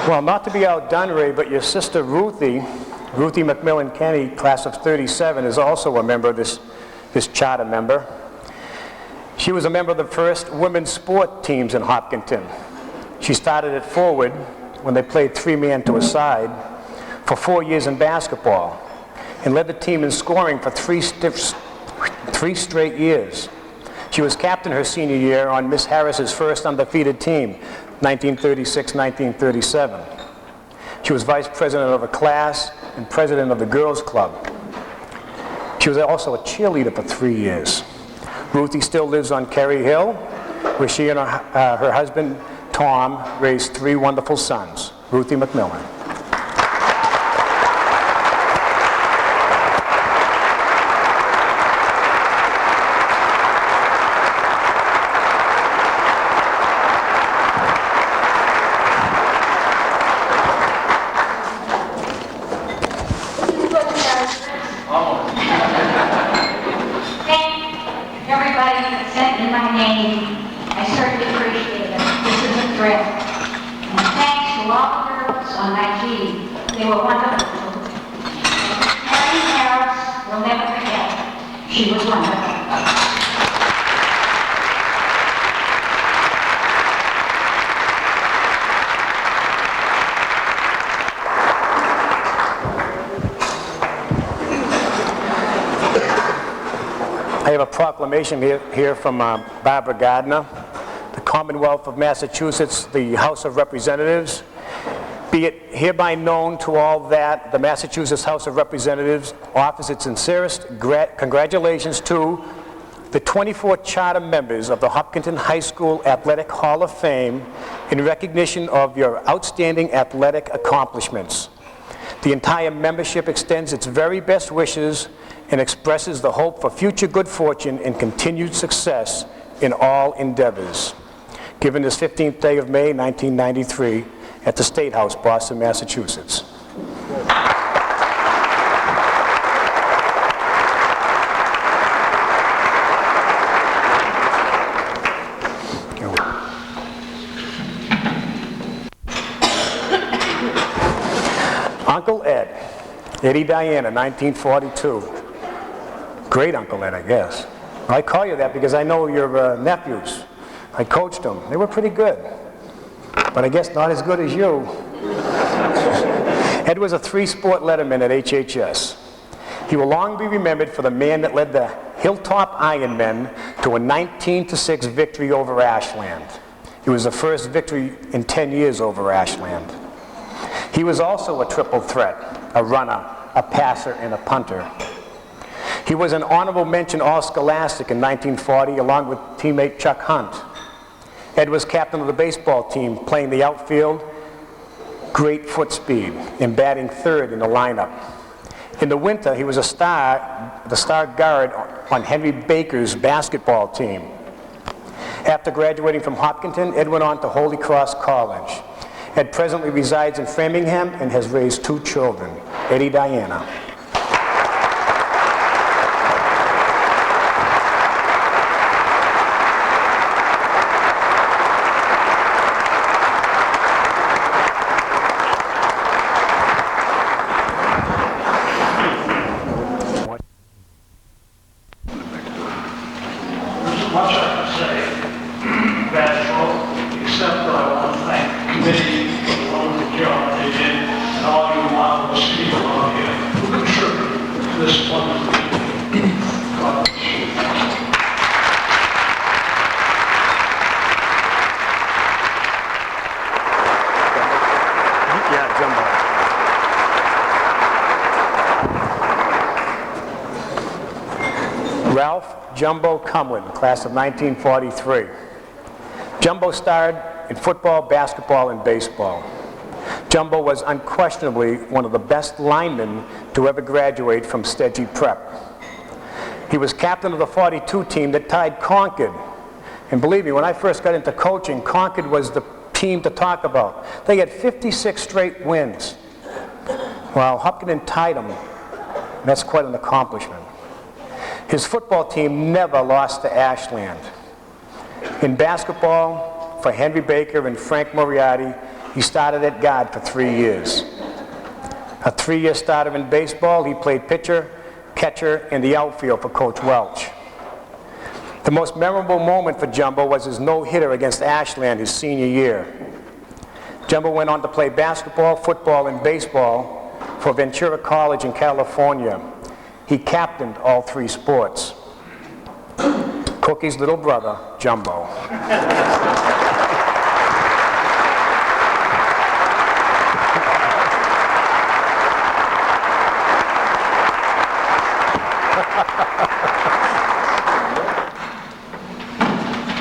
Well, not to be outdone, Ray, but your sister Ruthie McMillan Kenny, class of 37, is also a member of this charter member. She was a member of the first women's sport teams in Hopkinton. She started at forward when they played three-man to a side for 4 years in basketball and led the team in scoring for three straight years. She was captain her senior year on Miss Harris's first undefeated team, 1936-1937. She was vice president of a class and president of the girls' club. She was also a cheerleader for 3 years. Ruthie still lives on Kerry Hill, where she and her husband, Tom, raised 3 wonderful sons. Ruthie McMillan. I have a proclamation here from Barbara Gardner. The Commonwealth of Massachusetts, the House of Representatives, be it hereby known to all that the Massachusetts House of Representatives offers its sincerest congratulations to the 24 charter members of the Hopkinton High School Athletic Hall of Fame in recognition of your outstanding athletic accomplishments. The entire membership extends its very best wishes and expresses the hope for future good fortune and continued success in all endeavors. Given this 15th day of May, 1993, at the State House, Boston, Massachusetts. Uncle Ed, Eddie Diana, 1942. Great Uncle Ed, I guess. I call you that because I know your nephews. I coached them. They were pretty good, but I guess not as good as you. Ed was a 3-sport letterman at HHS. He will long be remembered for the man that led the Hilltop Ironmen to a 19-6 victory over Ashland. It was the first victory in 10 years over Ashland. He was also a triple threat, a runner, a passer, and a punter. He was an honorable mention All-Scholastic in 1940 along with teammate Chuck Hunt. Ed was captain of the baseball team, playing the outfield, great foot speed, and batting third in the lineup. In the winter, he was the star guard on Henry Baker's basketball team. After graduating from Hopkinton, Ed went on to Holy Cross College. Ed presently resides in Framingham and has raised 2 children, Eddie Diana. Ralph Jumbo Cumlin, class of 1943. Jumbo starred in football, basketball, and baseball. Jumbo was unquestionably one of the best linemen to ever graduate from Stedgy Prep. He was captain of the 42 team that tied Concord. And believe me, when I first got into coaching, Concord was the team to talk about. They had 56 straight wins, while Hopkinton tied them. That's quite an accomplishment. His football team never lost to Ashland. In basketball, for Henry Baker and Frank Moriarty, he started at guard for 3 years. A 3-year starter in baseball, he played pitcher, catcher, and the outfield for Coach Welch. The most memorable moment for Jumbo was his no-hitter against Ashland his senior year. Jumbo went on to play basketball, football, and baseball for Ventura College in California. He captained all 3 sports. Cookie's little brother, Jumbo.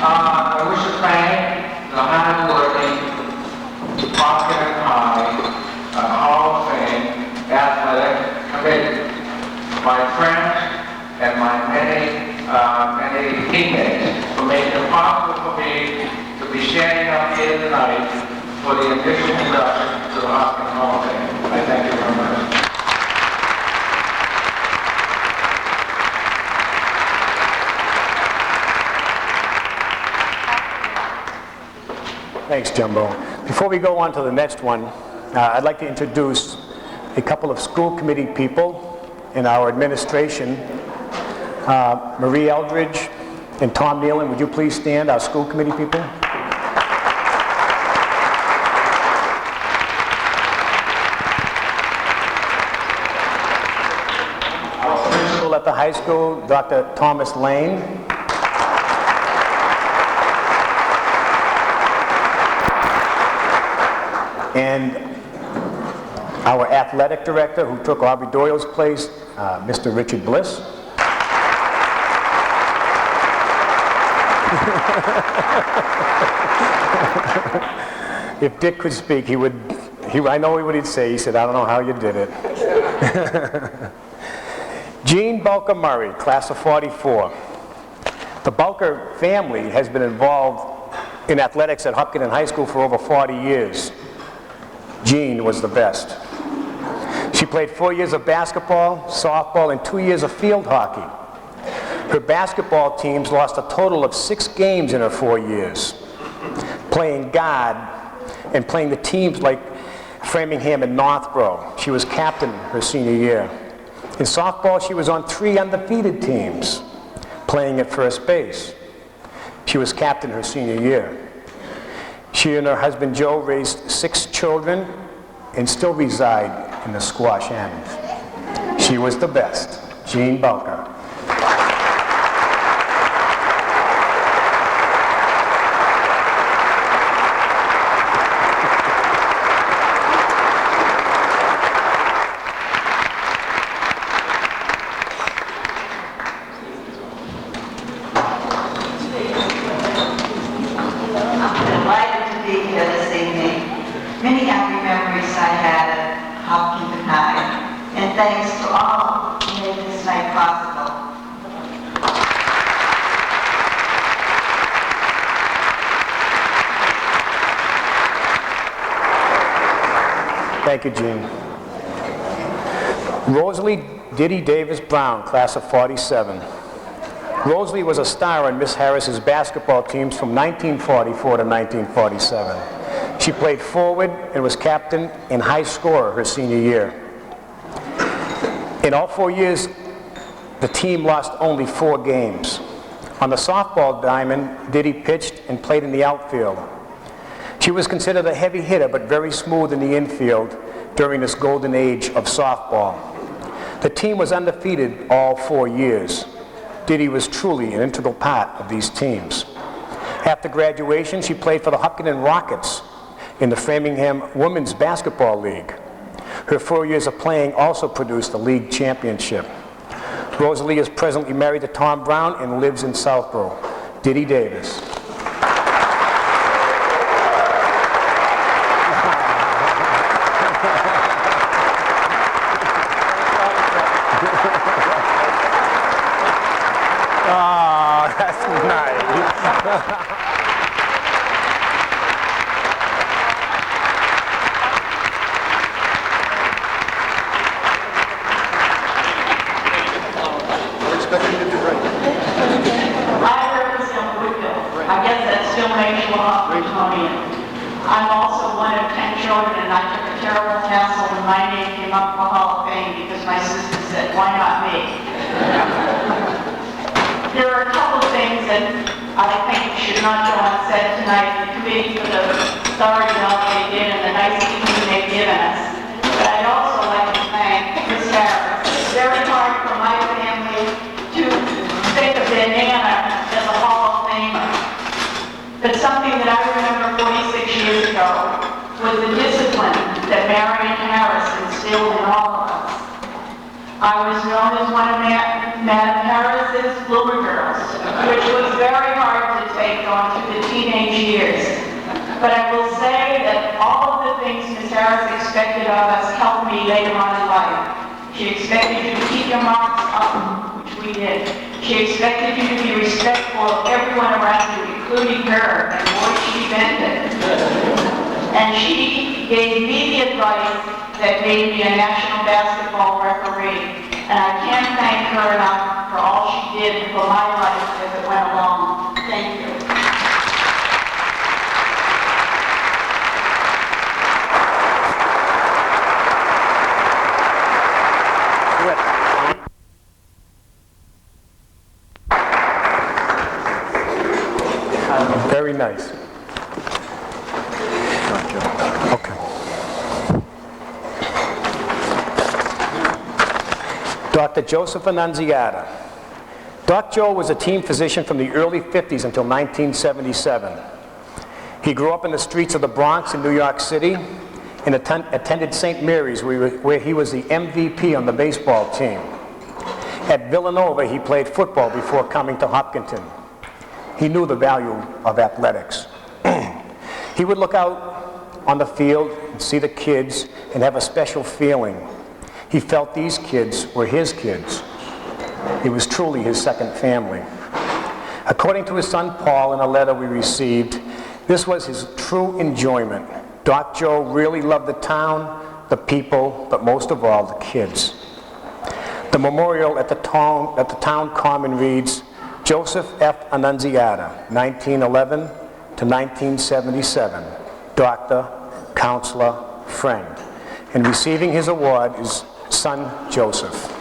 I wish to thank the hard-working Hopkinton High Hall of Fame Athletic Committee, my friends, and my many teammates for making it possible for me to be standing up here tonight for the official induction to the Hopkinton Hall of Fame. I thank you very much. Thanks, Jumbo. Before we go on to the next one, I'd like to introduce a couple of school committee people in our administration. Marie Eldridge and Tom Nealon, would you please stand, our school committee people? Our principal at the high school, Dr. Thomas Lane. And our athletic director, who took Aubrey Doyle's place, Mr. Richard Bliss. If Dick could speak, I know what he'd say. He said, I don't know how you did it. Gene Bulker Murray, class of 44. The Bulker family has been involved in athletics at Hopkinton High School for over 40 years. Jean was the best. She played 4 years of basketball, softball, and 2 years of field hockey. Her basketball teams lost a total of 6 games in her 4 years, playing guard and playing the teams like Framingham and Northborough. She was captain her senior year. In softball, she was on 3 undefeated teams, playing at first base. She was captain her senior year. She and her husband Joe raised 6 children and still reside in the Squash End. She was the best, Jean Bulker. Many happy memories I had at Hopkinton High, and thanks to all who made this night possible. Thank you, Jean. Rosalie Diddy Davis Brown, class of 47. Rosalie was a star on Miss Harris's basketball teams from 1944 to 1947. She played forward and was captain and high scorer her senior year. In all 4 years, the team lost only 4 games. On the softball diamond, Diddy pitched and played in the outfield. She was considered a heavy hitter, but very smooth in the infield during this golden age of softball. The team was undefeated all 4 years. Diddy was truly an integral part of these teams. After graduation, she played for the Hopkinton Rockets in the Framingham Women's Basketball League. Her 4 years of playing also produced a league championship. Rosalie is presently married to Tom Brown and lives in Southborough. Diddy Davis. Oh, that's nice. I represent Woodville. children, and I took a terrible hassle when my name came up for Hall of Fame because my sister said, why not me? There are a couple of things that I think should not go unsaid tonight. The committee for the authority and all they did and the nice evening they've given us. But I'd also like to thank Ms. Harris. It's very hard for my family to think of their Nana as a Hall of Famer. But something that I remember 46 years ago was the discipline that Marion Harris instilled in all of us. I was known as one of Madam Harris's Bloomer Girls, which was very hard to take going through the teenage years. But I will say that all of the things Ms. Harris expected of us helped me later on in life. She expected you to keep your marks up, which we did. She expected you to be respectful of everyone around you, including her, and boy, she meant it. And she gave me the advice that made me a national basketball referee. And I can't thank her enough for all she did for my life as it went along. Thank you. Very nice. Okay. Dr. Joseph Annunziata. Doc Joe was a team physician from the early 50s until 1977. He grew up in the streets of the Bronx in New York City and attended St. Mary's, where he was the MVP on the baseball team. At Villanova, he played football before coming to Hopkinton. He knew the value of athletics. He would look out on the field and see the kids and have a special feeling. He felt these kids were his kids. It was truly his second family. According to his son Paul in a letter we received, this was his true enjoyment. Doc Joe really loved the town, the people, but most of all, the kids. The memorial at the town common reads, Joseph F. Annunziata, 1911 to 1977, doctor, counselor, friend. And receiving his award is son Joseph.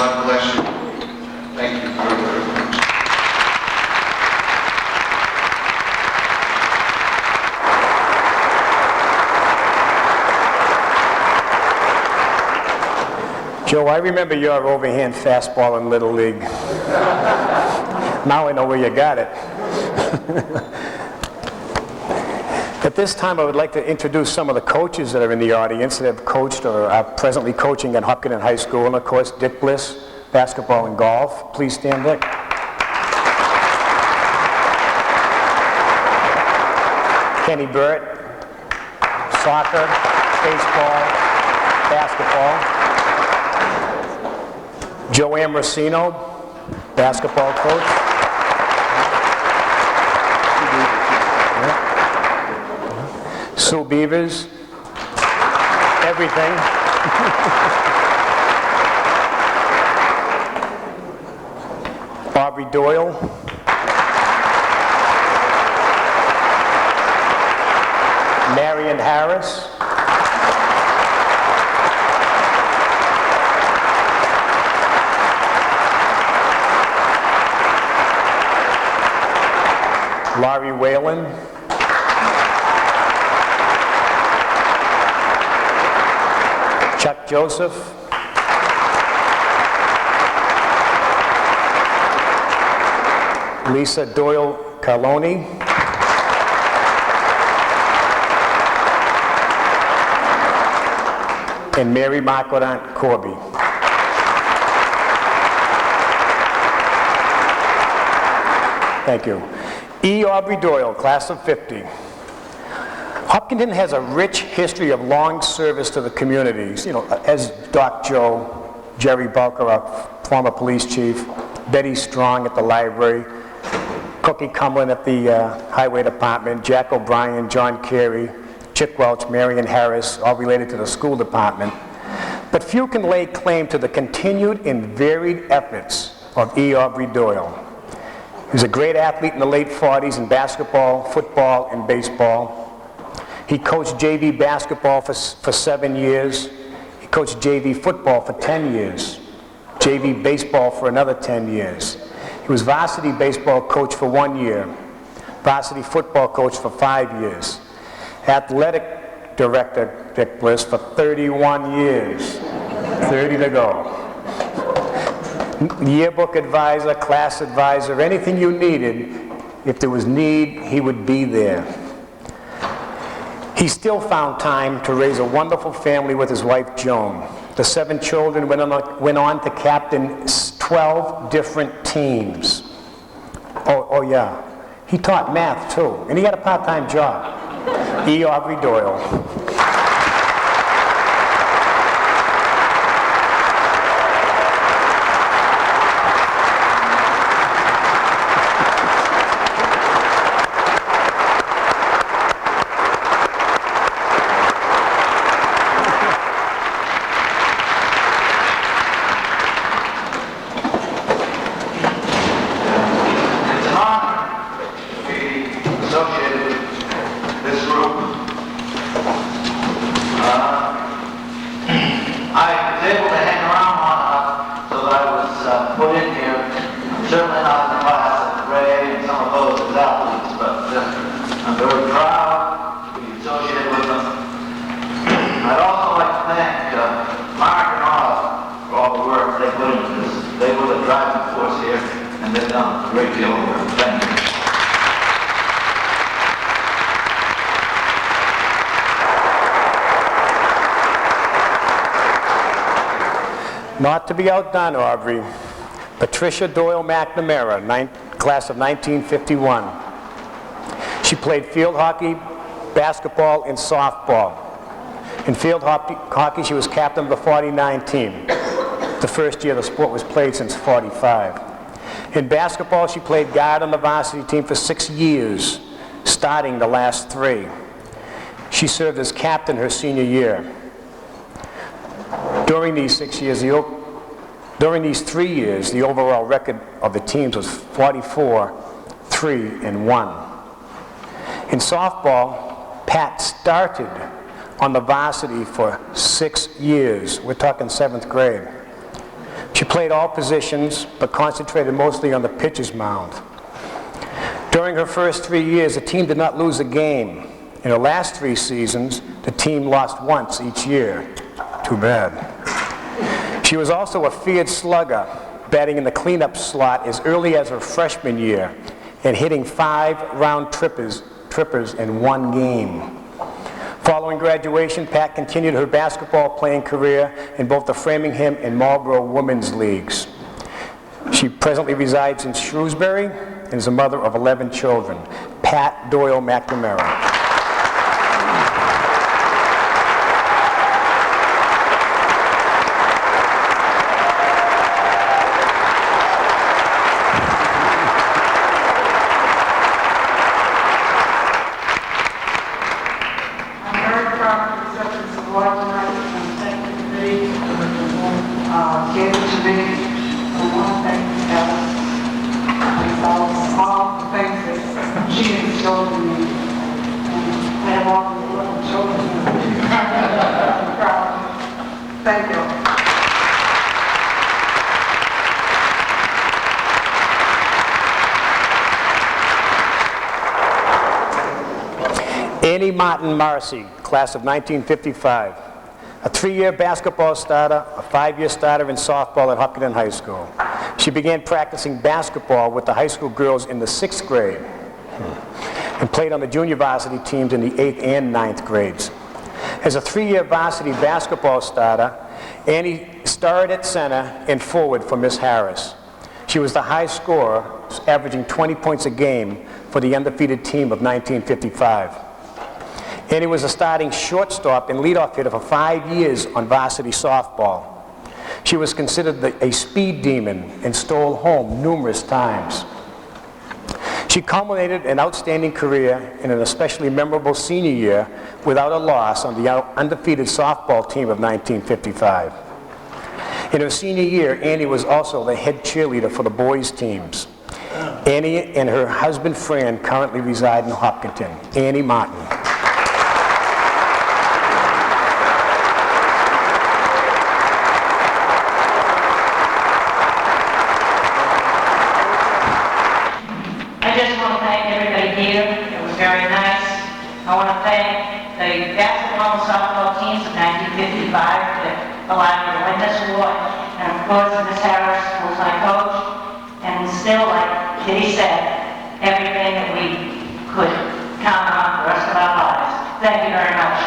God bless I remember your overhand fastball in Little League. Now I know where you got it. At this time, I would like to introduce some of the coaches that are in the audience that have coached or are presently coaching at Hopkinton High School. And of course, Dick Bliss, basketball and golf. Please stand, Dick. Kenny Burt, soccer, baseball, basketball. Joe Ambrosino, basketball coach. Sue Beavers, everything. Aubrey Doyle. Marion Harris. Laurie Whalen. Chuck Joseph. Lisa Doyle Carloni. And Mary Marquardant Corby. Thank you. E. Aubrey Doyle, class of '50. Hopkinton has a rich history of long service to the communities, you know, as Doc Joe, Jerry Bulker, our former police chief, Betty Strong at the library, Cookie Cumlin at the highway department, Jack O'Brien, John Carey, Chick Welch, Marion Harris, all related to the school department. But few can lay claim to the continued and varied efforts of E. Aubrey Doyle. He was a great athlete in the late 40s in basketball, football, and baseball. He coached JV basketball for 7 years. He coached JV football for 10 years. JV baseball for another 10 years. He was varsity baseball coach for 1 year. Varsity football coach for 5 years. Athletic director, Dick Bliss, for 31 years. 30 to go. Yearbook advisor, class advisor, anything you needed, if there was need, he would be there. He still found time to raise a wonderful family with his wife, Joan. The 7 children went on to captain 12 different teams. Oh yeah, he taught math too, and he had a part-time job. E. Aubrey Doyle. Not to be outdone, Aubrey, Patricia Doyle McNamara, class of 1951. She played field hockey, basketball, and softball. In field hockey, she was captain of the 49 team, the first year the sport was played since '45. In basketball, she played guard on the varsity team for 6 years, starting the last 3. She served as captain her senior year. During these 3 years, the overall record of the teams was 44-3-1. In softball, Pat started on the varsity for 6 years. We're talking 7th grade. She played all positions, but concentrated mostly on the pitcher's mound. During her first 3 years, the team did not lose a game. In her last 3 seasons, the team lost once each year. Too bad. She was also a feared slugger, batting in the cleanup slot as early as her freshman year and hitting 5 round trippers in one game. Following graduation, Pat continued her basketball playing career in both the Framingham and Marlboro Women's Leagues. She presently resides in Shrewsbury and is a mother of 11 children. Pat Doyle McNamara. Thank you. Annie Martin Marcy, class of 1955. A 3-year basketball starter, a 5-year starter in softball at Hopkinton High School. She began practicing basketball with the high school girls in the 6th grade and played on the junior varsity teams in the 8th and 9th grades. As a 3-year varsity basketball starter, Annie started at center and forward for Miss Harris. She was the high scorer, averaging 20 points a game for the undefeated team of 1955. Annie was a starting shortstop and leadoff hitter for 5 years on varsity softball. She was considered a speed demon and stole home numerous times. She culminated an outstanding career in an especially memorable senior year without a loss on the undefeated softball team of 1955. In her senior year, Annie was also the head cheerleader for the boys' teams. Annie and her husband Fran currently reside in Hopkinton. Annie Martin. Very nice. I want to thank the basketball and softball teams of 1955 that allowed me to win this award. And of course, Miss Harris was my coach. And still, like Kitty said, everything that we could count on the rest of our lives. Thank you very much.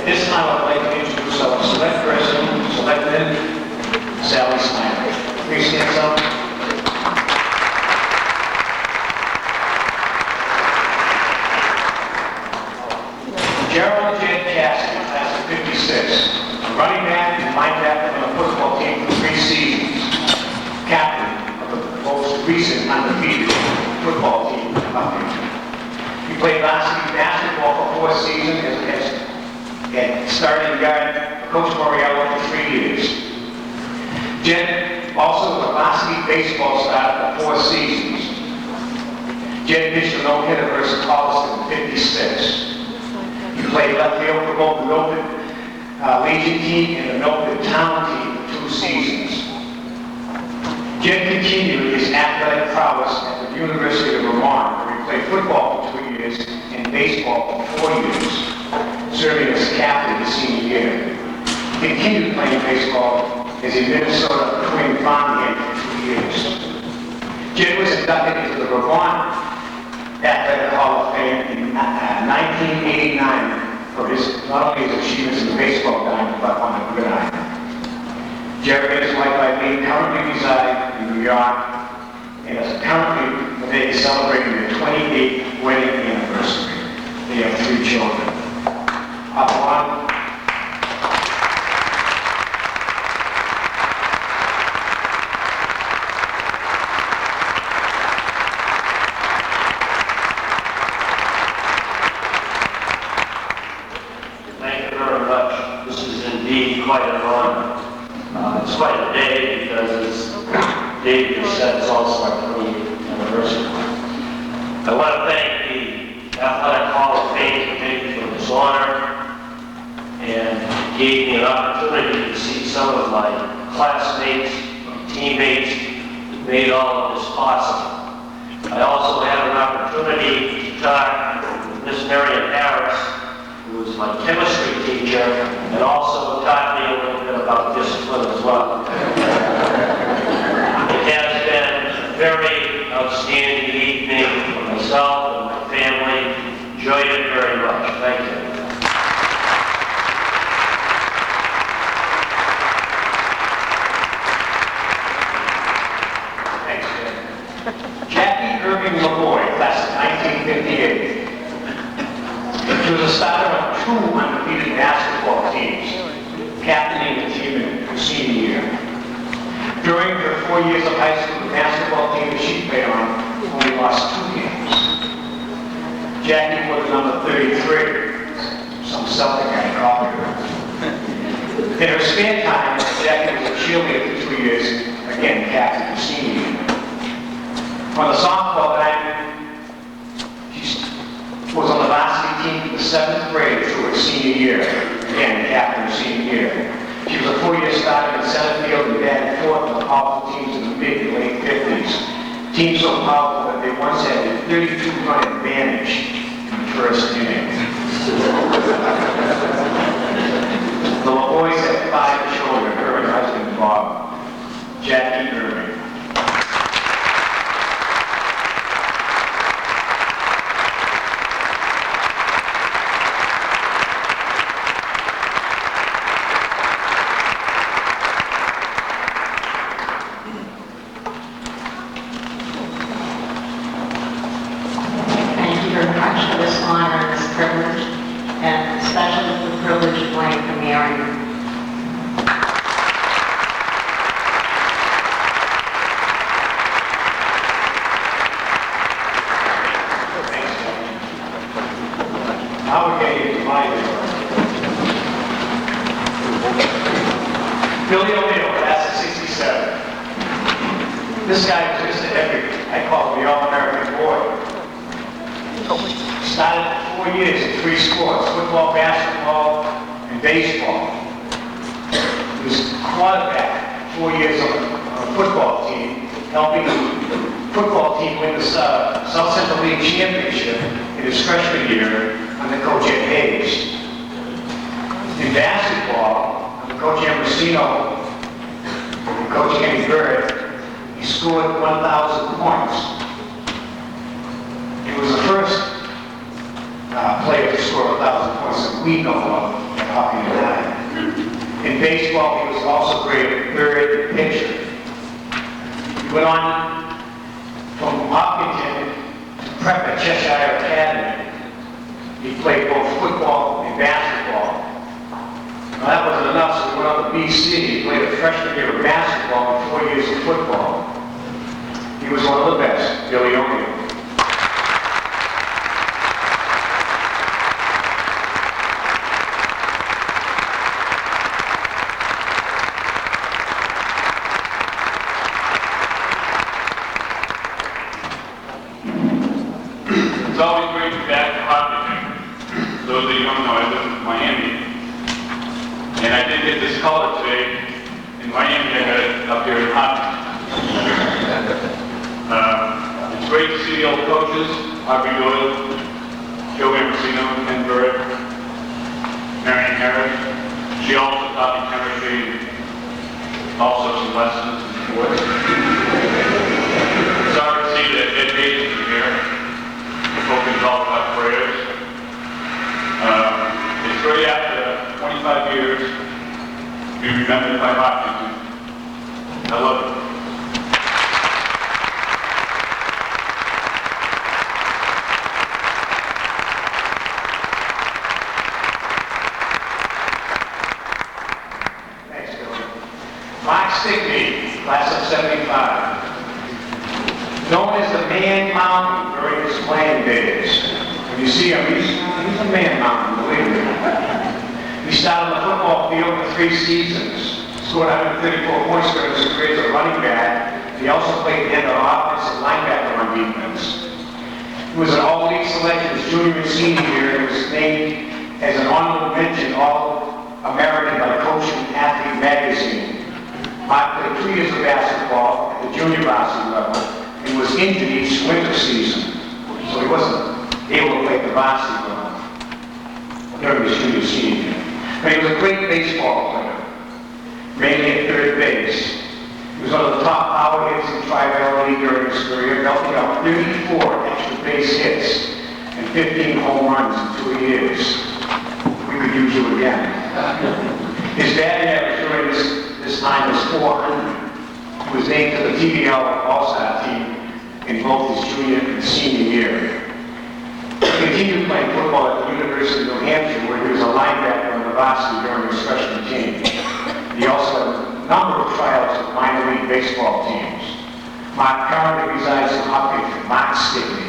This time I'd like to introduce our select person, selected Sally Snyder. Please stand up. Gerald J. Cassidy, class of 56, a running back and linebacker on the football team for 3 seasons, captain of the most recent undefeated football team in Hopkinton. He played varsity basketball for 4 seasons and starting guard Coach Moriello for 3 years. Jen also was a varsity baseball starter for 4 seasons. Jen pitched a no-hitter versus Holliston in 56. He played left field for both the Milford Legion team and the Milford Town team for 2 seasons. Jen continued his athletic prowess at the University of Vermont, where he played football for 2 years and baseball for 4 years, serving as captain his senior year. He continued playing baseball as a Minnesota Twin Farmhand for 2 years. Jim was inducted into the Vermont Athletic Hall of Fame in 1989 for his, not only his achievements in the baseball diamond, but on the gridiron. Jerry and his wife Eileen currently reside in New York and is currently today celebrating their 28th wedding anniversary. They have 3 children. Up one. Thank you very much. This is indeed quite an honor. It's quite a day because, as Dave just said, it's also our 20th anniversary. I want to thank the Athletic Hall of Fame Committee for this honor and gave me an opportunity to see some of my classmates, teammates that made all of this possible. opportunity to talk to Miss Marion Harris, who was my chemistry teacher, and also taught me a little bit about discipline as well. It has been a very outstanding evening for myself and my family. Enjoyed it very much. Thank you. Jackie Irving LaVoy, class of 1958. She was a starter on 2 undefeated basketball teams, captaining the team in her senior year. During her 4 years of high school, the basketball team that she played on only lost 2 games. Jackie was number 33. Some Celtic guy copied her. In her spare time, Jackie was a cheerleader for 2 years, again, captain her senior year. On the softball diamond, she was on the varsity team from the 7th grade through her senior year. Again, captain her senior year. She was a 4-year starter in center field and batted fourth on powerful teams in the mid to late 50s. Teams so powerful that they once had a 32-run advantage in the first inning. The LaVoys had 5 children, her and husband Bob. Jackie Irving. This guy was just I call him the All-American boy. Started for 4 years in 3 sports, football, basketball, and baseball. He was quarterback 4 years on a football team, helping the football team win the South Central League Championship in his freshman year under Coach Ed Hayes. In basketball, under Coach Ambrosino and Coach Kenny Bird, he scored 1,000 points. He was the first player to score 1,000 points that we know of at Hopkinton High. In baseball, he was also great at third and pitcher. He went on from Hopkinton to prep at Cheshire Academy. He played both football and basketball. Now, that wasn't enough, so he went on to BC. He played a freshman year of basketball and 4 years of football. He was one of the best, Billy O'Neill. It's always great to be back to Hopkinton. For those of you who don't know, I live in Miami. And I did get this color today in Miami. I got it up here in Hopkinton. It's great to see the old coaches, Harvey Doyle, Joe Ambrosino, Ken Bird, Marion Harris. She also taught me chemistry and also some lessons in sports. Sorry to see that Ed Hayes is here. Hoping all about prayers. It's great after 25 years to be remembered by Hopkinton. I love it. Class of 75. Known as the Man Mountain during his playing days. When you see him, he's a Man Mountain, believe me. He started on the football field for 3 seasons, scored 134 points during his career as a running back. He also played the end of offense and linebacker on defense. He was an all-league selection his junior and senior year and was named as an honorable mention All-American by Coach and Athlete magazine. Mike played 2 years of basketball at the junior varsity level and was injured each winter season. So he varsity during his junior senior year. But he was a great baseball player, mainly at third base. He was one of the top power hitters in Tri-Valley League during his career, belting out 34 extra base hits and 15 home runs in 2 years. We could use you again. His batting average during this time was .400. He was named to the TVL All-Star team in both his junior and senior year. He continued playing football at the University of New Hampshire, where he was a linebacker on the varsity during his freshman team. He also had a number of tryouts with minor league baseball teams. Mark currently resides in Hopkinton. Mark Stigley.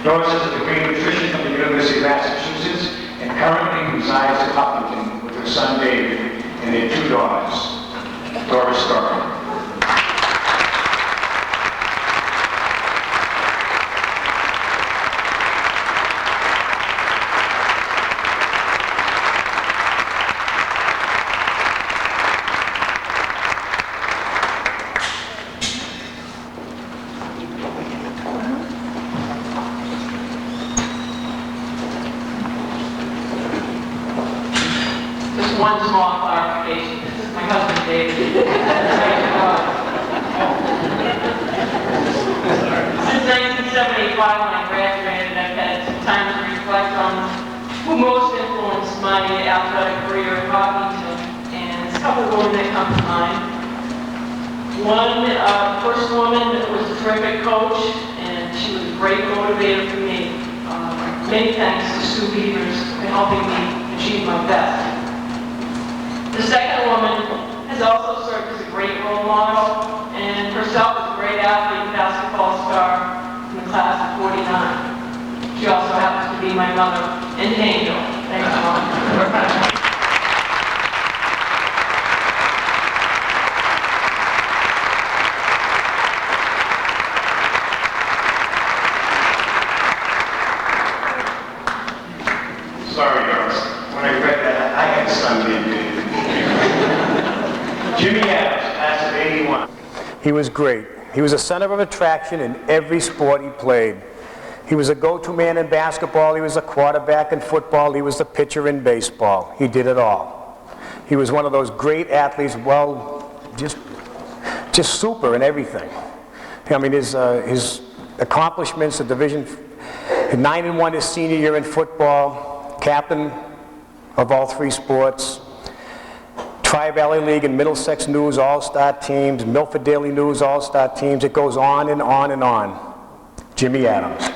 Doris has a degree in nutrition from the University of Massachusetts and currently resides in Hopkinton with her son David and their 2 daughters. Doris Stark. One small clarification. This is my husband, David. Since 1975, when I graduated, I've had some time to reflect on who most influenced my athletic career at Hopkinton, and there's a couple of women that come to mind. One, first woman was a terrific coach, and she was a great motivator for me. Many thanks to Sue Beavers for helping me achieve my best. The second woman has also served as a great role model and herself as a great athlete and basketball star in the class of '49. She also happens to be my mother and an angel. Thanks, Mom. Jimmy Adams, class of 81. He was great. He was a center of attraction in every sport he played. He was a go-to man in basketball. He was a quarterback in football. He was the pitcher in baseball. He did it all. He was one of those great athletes, well, just super in everything. I mean, his accomplishments, the Division 9-1 his senior year in football, captain of all three sports, Tri-Valley League and Middlesex News All-Star teams, Milford Daily News All-Star teams. It goes on and on and on. Jimmy Adams.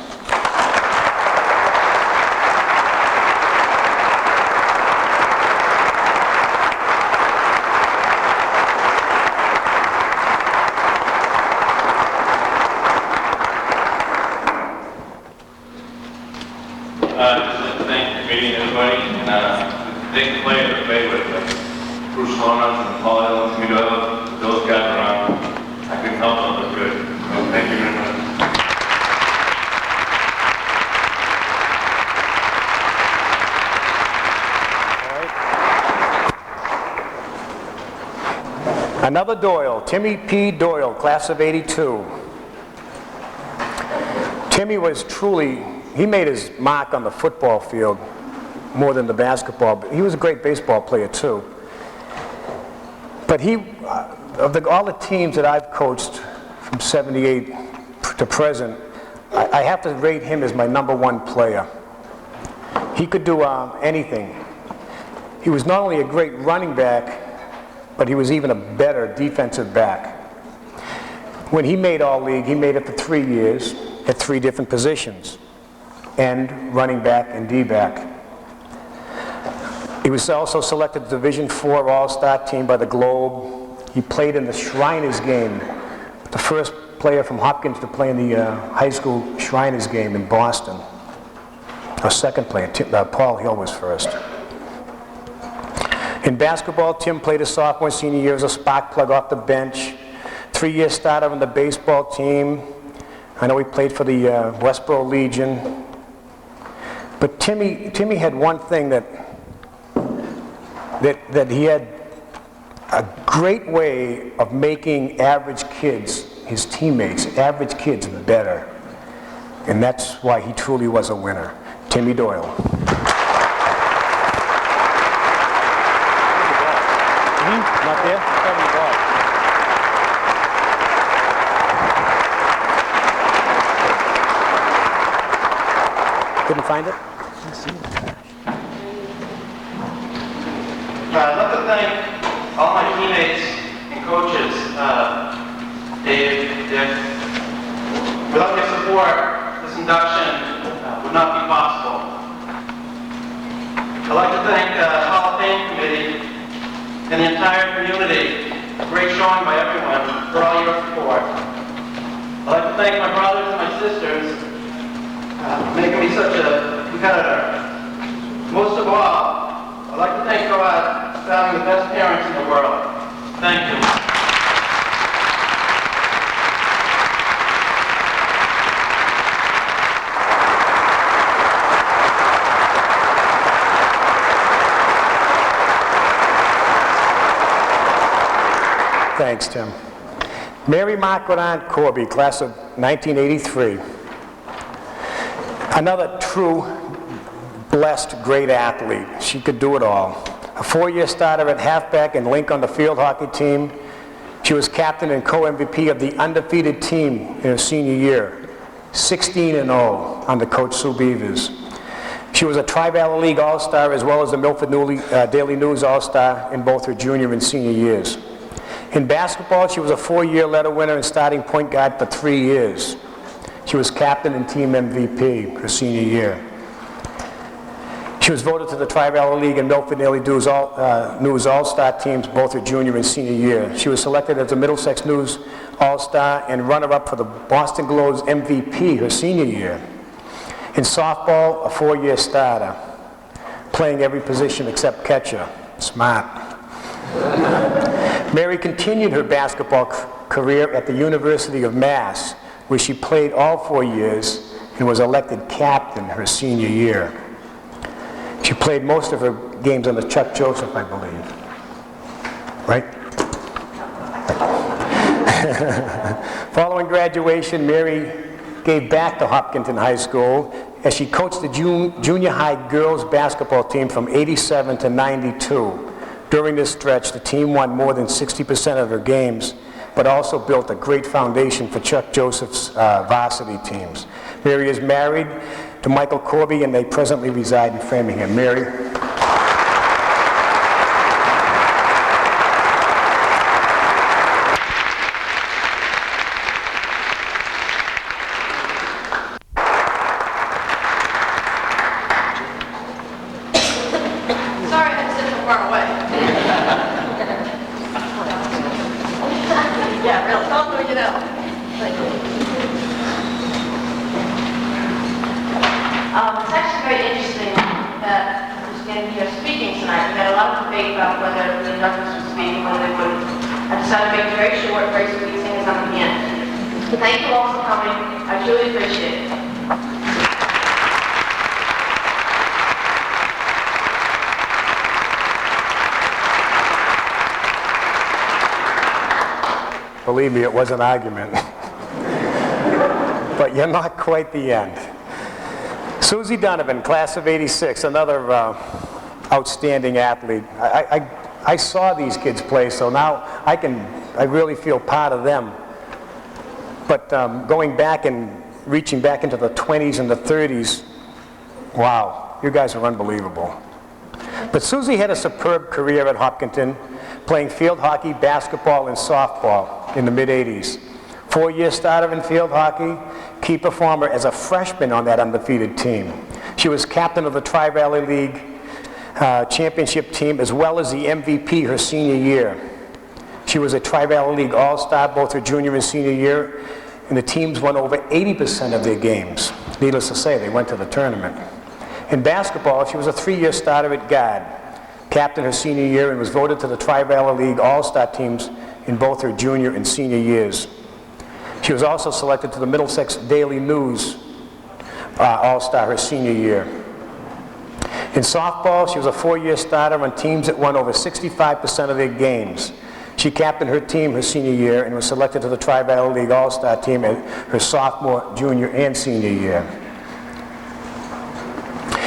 Just like to thank the committee and everybody, and thank the players that played with, like Bruce Lawrence and Paul Evans, Timmy Doyle, those guys around. I couldn't help them, but good. So thank you very much. Another Doyle, Timmy P. Doyle, class of 82. Timmy was truly, he made his mark on the football field more than the basketball, but he was a great baseball player too. But he, all the teams that I've coached from 78 to present, I have to rate him as my #1 player. He could do anything. He was not only a great running back, but he was even a better defensive back. When he made All-League, he made it for 3 years at 3 different positions, end, running back, and D-back. He was also selected to Division IV All-Star team by the Globe. He played in the Shriners game, the first player from Hopkins to play in the high school Shriners game in Boston. Our second player, Paul Hill, was first. In basketball, Tim played his sophomore and senior year as a spark plug off the bench. 3-year starter on the baseball team. I know he played for the Westboro Legion. But Timmy had one thing that he had a great way of making average kids, his teammates, average kids, better. And that's why he truly was a winner. Timmy Doyle. Not there? Couldn't find it? I'd like to thank all my teammates and coaches. Without your support, this induction would not be possible. I'd like to thank the Hall of Fame committee and the entire community. Great showing by everyone for all your support. I'd like to thank my brothers and my sisters for making me such a competitor. Most of all, I'd like to thank God for having the best parents in the world. Thank you. Thanks, Tim. Mary Marquardt Corby, class of 1983. Another true, blessed, great athlete. She could do it all. A 4-year starter at halfback and link on the field hockey team. She was captain and co-MVP of the undefeated team in her senior year. 16-0 under Coach Sue Beavers. She was a Tri-Valley League All-Star as well as the Milford Daily News All-Star in both her junior and senior years. In basketball, she was a 4-year letter winner and starting point guard for 3 years. She was captain and team MVP her senior year. She was voted to the Tri-Valley League and Milford Daily News All-Star teams both her junior and senior year. She was selected as a Middlesex News All-Star and runner-up for the Boston Globe's MVP her senior year. In softball, a 4-year starter, playing every position except catcher. Smart. Mary continued her basketball career at the University of Mass, where she played all 4 years and was elected captain her senior year. She played most of her games under Chuck Joseph, I believe. Right? Following graduation, Mary gave back to Hopkinton High School as she coached the junior high girls basketball team from '87 to '92. During this stretch, the team won more than 60% of their games, but also built a great foundation for Chuck Joseph's varsity teams. Mary is married to Michael Corby, and they presently reside in Framingham. Mary. Sorry, I sit so far away. Yeah, really, don't do it out. It's actually very interesting that I'm standing here speaking tonight. We had a lot of debate about whether the inductors would speak and whether they wouldn't. I decided to make it very short, very sweet, sing something at the end. Thank you all for coming. I truly appreciate it. Believe me, it was an argument. But you're not quite the end. Susie Donovan, class of '86, another outstanding athlete. I saw these kids play, so now I really feel part of them. But going back and reaching back into the 20s and the 30s, wow, you guys are unbelievable. But Susie had a superb career at Hopkinton, playing field hockey, basketball, and softball in the mid-'80s. 4-year starter in field hockey, key performer as a freshman on that undefeated team. She was captain of the Tri-Valley League championship team, as well as the MVP her senior year. She was a Tri-Valley League All-Star both her junior and senior year, and the teams won over 80% of their games. Needless to say, they went to the tournament. In basketball, she was a 3-year starter at guard, captain her senior year, and was voted to the Tri-Valley League All-Star teams in both her junior and senior years. She was also selected to the Middlesex Daily News All-Star her senior year. In softball, she was a 4-year starter on teams that won over 65% of their games. She captained her team her senior year and was selected to the Tri-Valley League All-Star team at her sophomore, junior, and senior year.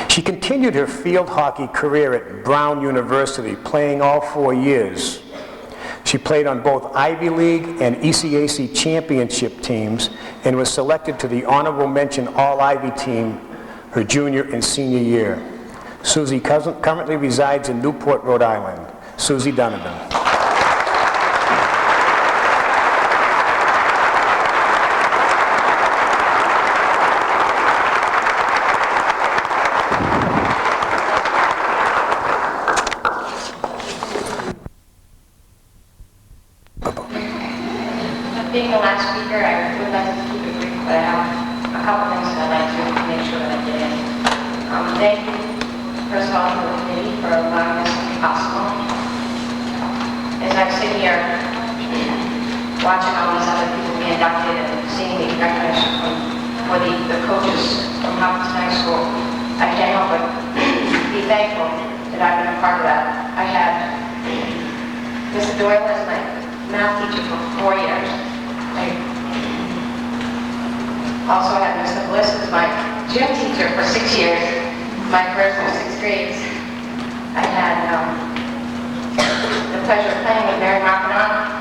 She continued her field hockey career at Brown University, playing all 4 years. She played on both Ivy League and ECAC championship teams and was selected to the honorable mention All-Ivy team her junior and senior year. Susie currently resides in Newport, Rhode Island. Susie Donovan. Being the last speaker, I would like to keep it brief, but I have a couple things that I'd like to make sure that I get in. Thank you, first of all, to the committee for allowing this to be possible. As I sit here, watching all these other people be inducted and seeing the recognition for the coaches from Hopkinton High School, I can't help but be thankful that I've been a part of that. I had Mr. Doyle as my math teacher for 4 years. I also had Mr. Bliss as my gym teacher for 6 years, my first of 6 grades. I had the pleasure of playing with Mary Markinon.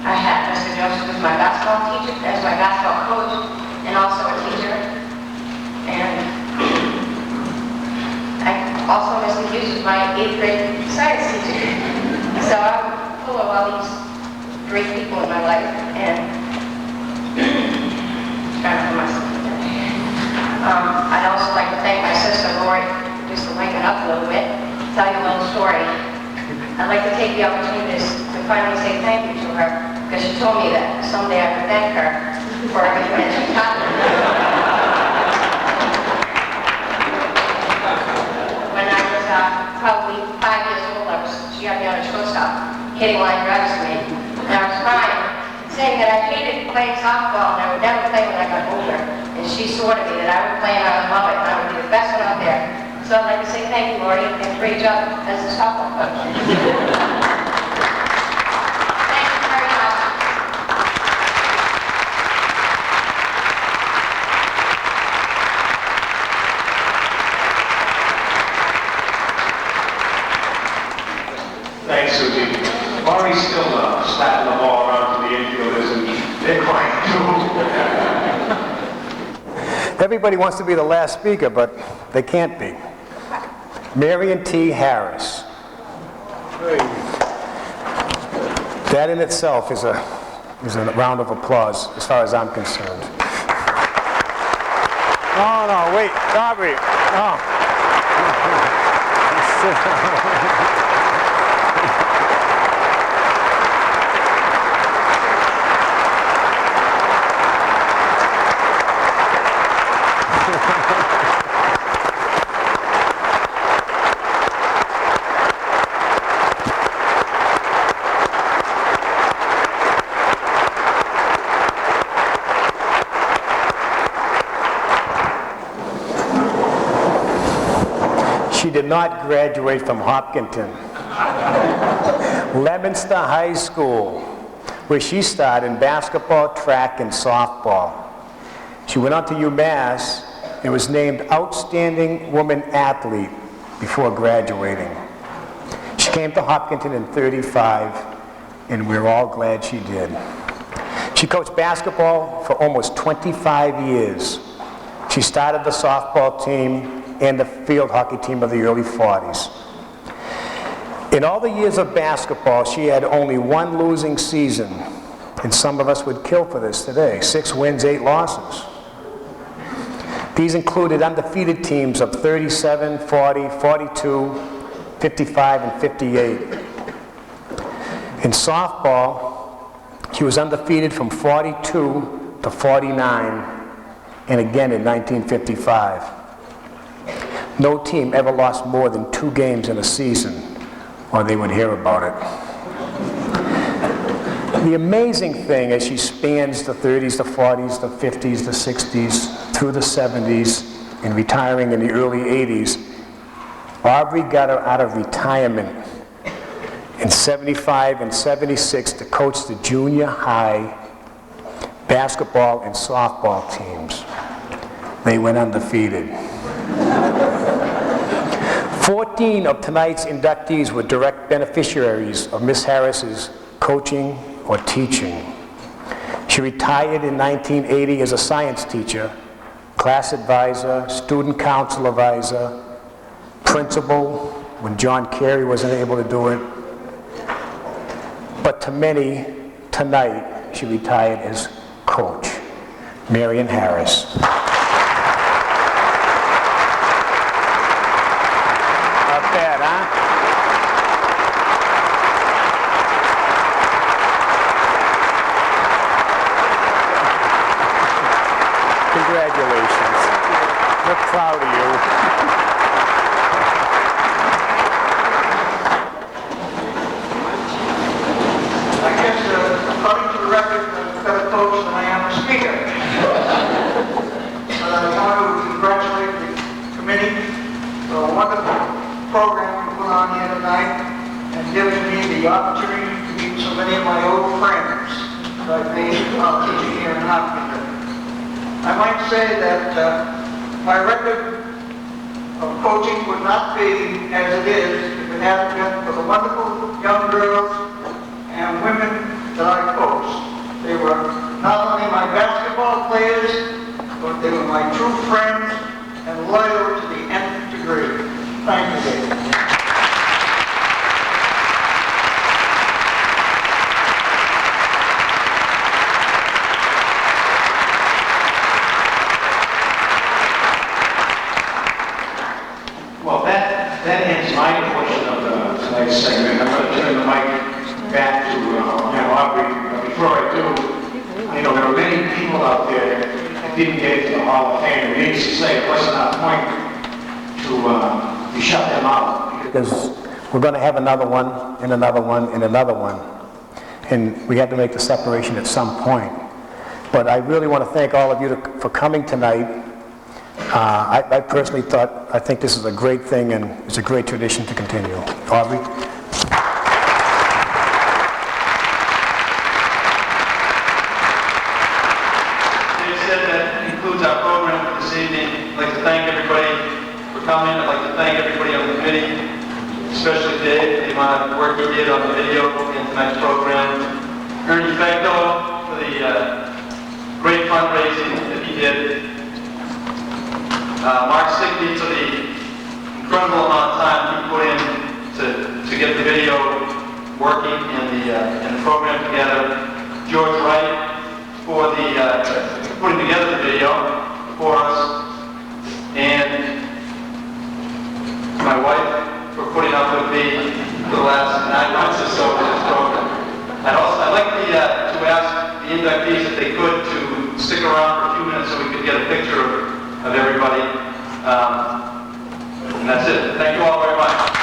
I had Mr. Joseph as my basketball teacher, as my basketball coach, and also a teacher. And I also Mr. Hughes as my 8th grade science teacher. So I'm full of all these great people in my life, and trying to put myself together. I'd also like to thank my sister Lori, just to lighten up a little bit, tell you a little story. I'd like to take the opportunity to finally say thank you to her, because she told me that someday I would thank her for everything that she taught me. When I was probably 5 years old, she had me on a shortstop, hitting line drives to me. And I was crying, saying that I hated playing softball and I would never play when I got older. And she swore to me that I would play and I would love it and I would be the best one out there. So I'd like to say thank you, Lori, and great job as a softball coach. Thank you very much. Thanks, Susie. Maury's still slapping the ball around to the infielders, and they're crying too. Everybody wants to be the last speaker, but they can't be. Marion T. Harris. That in itself is a round of applause, as far as I'm concerned. No, wait, Aubrey, no. She did not graduate from Hopkinton. Leominster High School, where she starred in basketball, track, and softball. She went on to UMass and was named Outstanding Woman Athlete before graduating. She came to Hopkinton in '35, and we're all glad she did. She coached basketball for almost 25 years. She started the softball team and the field hockey team of the early '40s. In all the years of basketball, she had only one losing season, and some of us would kill for this today. 6 wins, 8 losses. These included undefeated teams of 37, 40, 42, 55, and 58. In softball, she was undefeated from 42 to 49, and again in 1955. No team ever lost more than 2 games in a season, or they would hear about it. The amazing thing as she spans the 30s, the 40s, the 50s, the 60s, through the 70s, and retiring in the early 80s, Aubrey got her out of retirement in '75 and '76 to coach the junior high basketball and softball teams. They went undefeated. 14 of tonight's inductees were direct beneficiaries of Miss Harris's coaching or teaching. She retired in 1980 as a science teacher, class advisor, student council advisor, principal when John Carey wasn't able to do it. But to many, tonight, she retired as coach. Marion Harris. Bad, huh? Congratulations. We're proud of you. I guess, according to the record, I'm a better coach than I am a speaker. But I want to congratulate the committee for a wonderful program we put on here tonight and giving me the opportunity to meet so many of my old friends that I've made while teaching here in Hopkinton. I might say that my record of coaching would not be as it is if it hadn't been for the wonderful young girls and women that I coached. They were not only my basketball players, but they were my true friends and loyal to the nth degree. Thank you, David. Well, that ends my portion of tonight's segment. I'm going to turn the mic back to Aubrey. Before I do, there are many people out there that didn't get into the Hall of Fame. And needless to say, it wasn't our point to shut them out. Because we're going to have another one, and another one, and another one. And we had to make the separation at some point. But I really want to thank all of you for coming tonight. I personally I think this is a great thing, and it's a great tradition to continue. Aubrey? Dave said that concludes our program for this evening. I'd like to thank everybody for coming. I'd like to thank everybody on the committee, especially Dave, for the amount of the work he did on the video in tonight's program. Ernie Fecto for the great fundraising that he did. Mark Stickney for the incredible amount of time he put in to get the video working and the program together. George Wright for the putting together the video for us, and my wife for putting up with me for the last 9 months or so with this program. I'd like to ask the inductees if they could to stick around for a few minutes so we could get a picture of everybody. And that's it. Thank you all very much.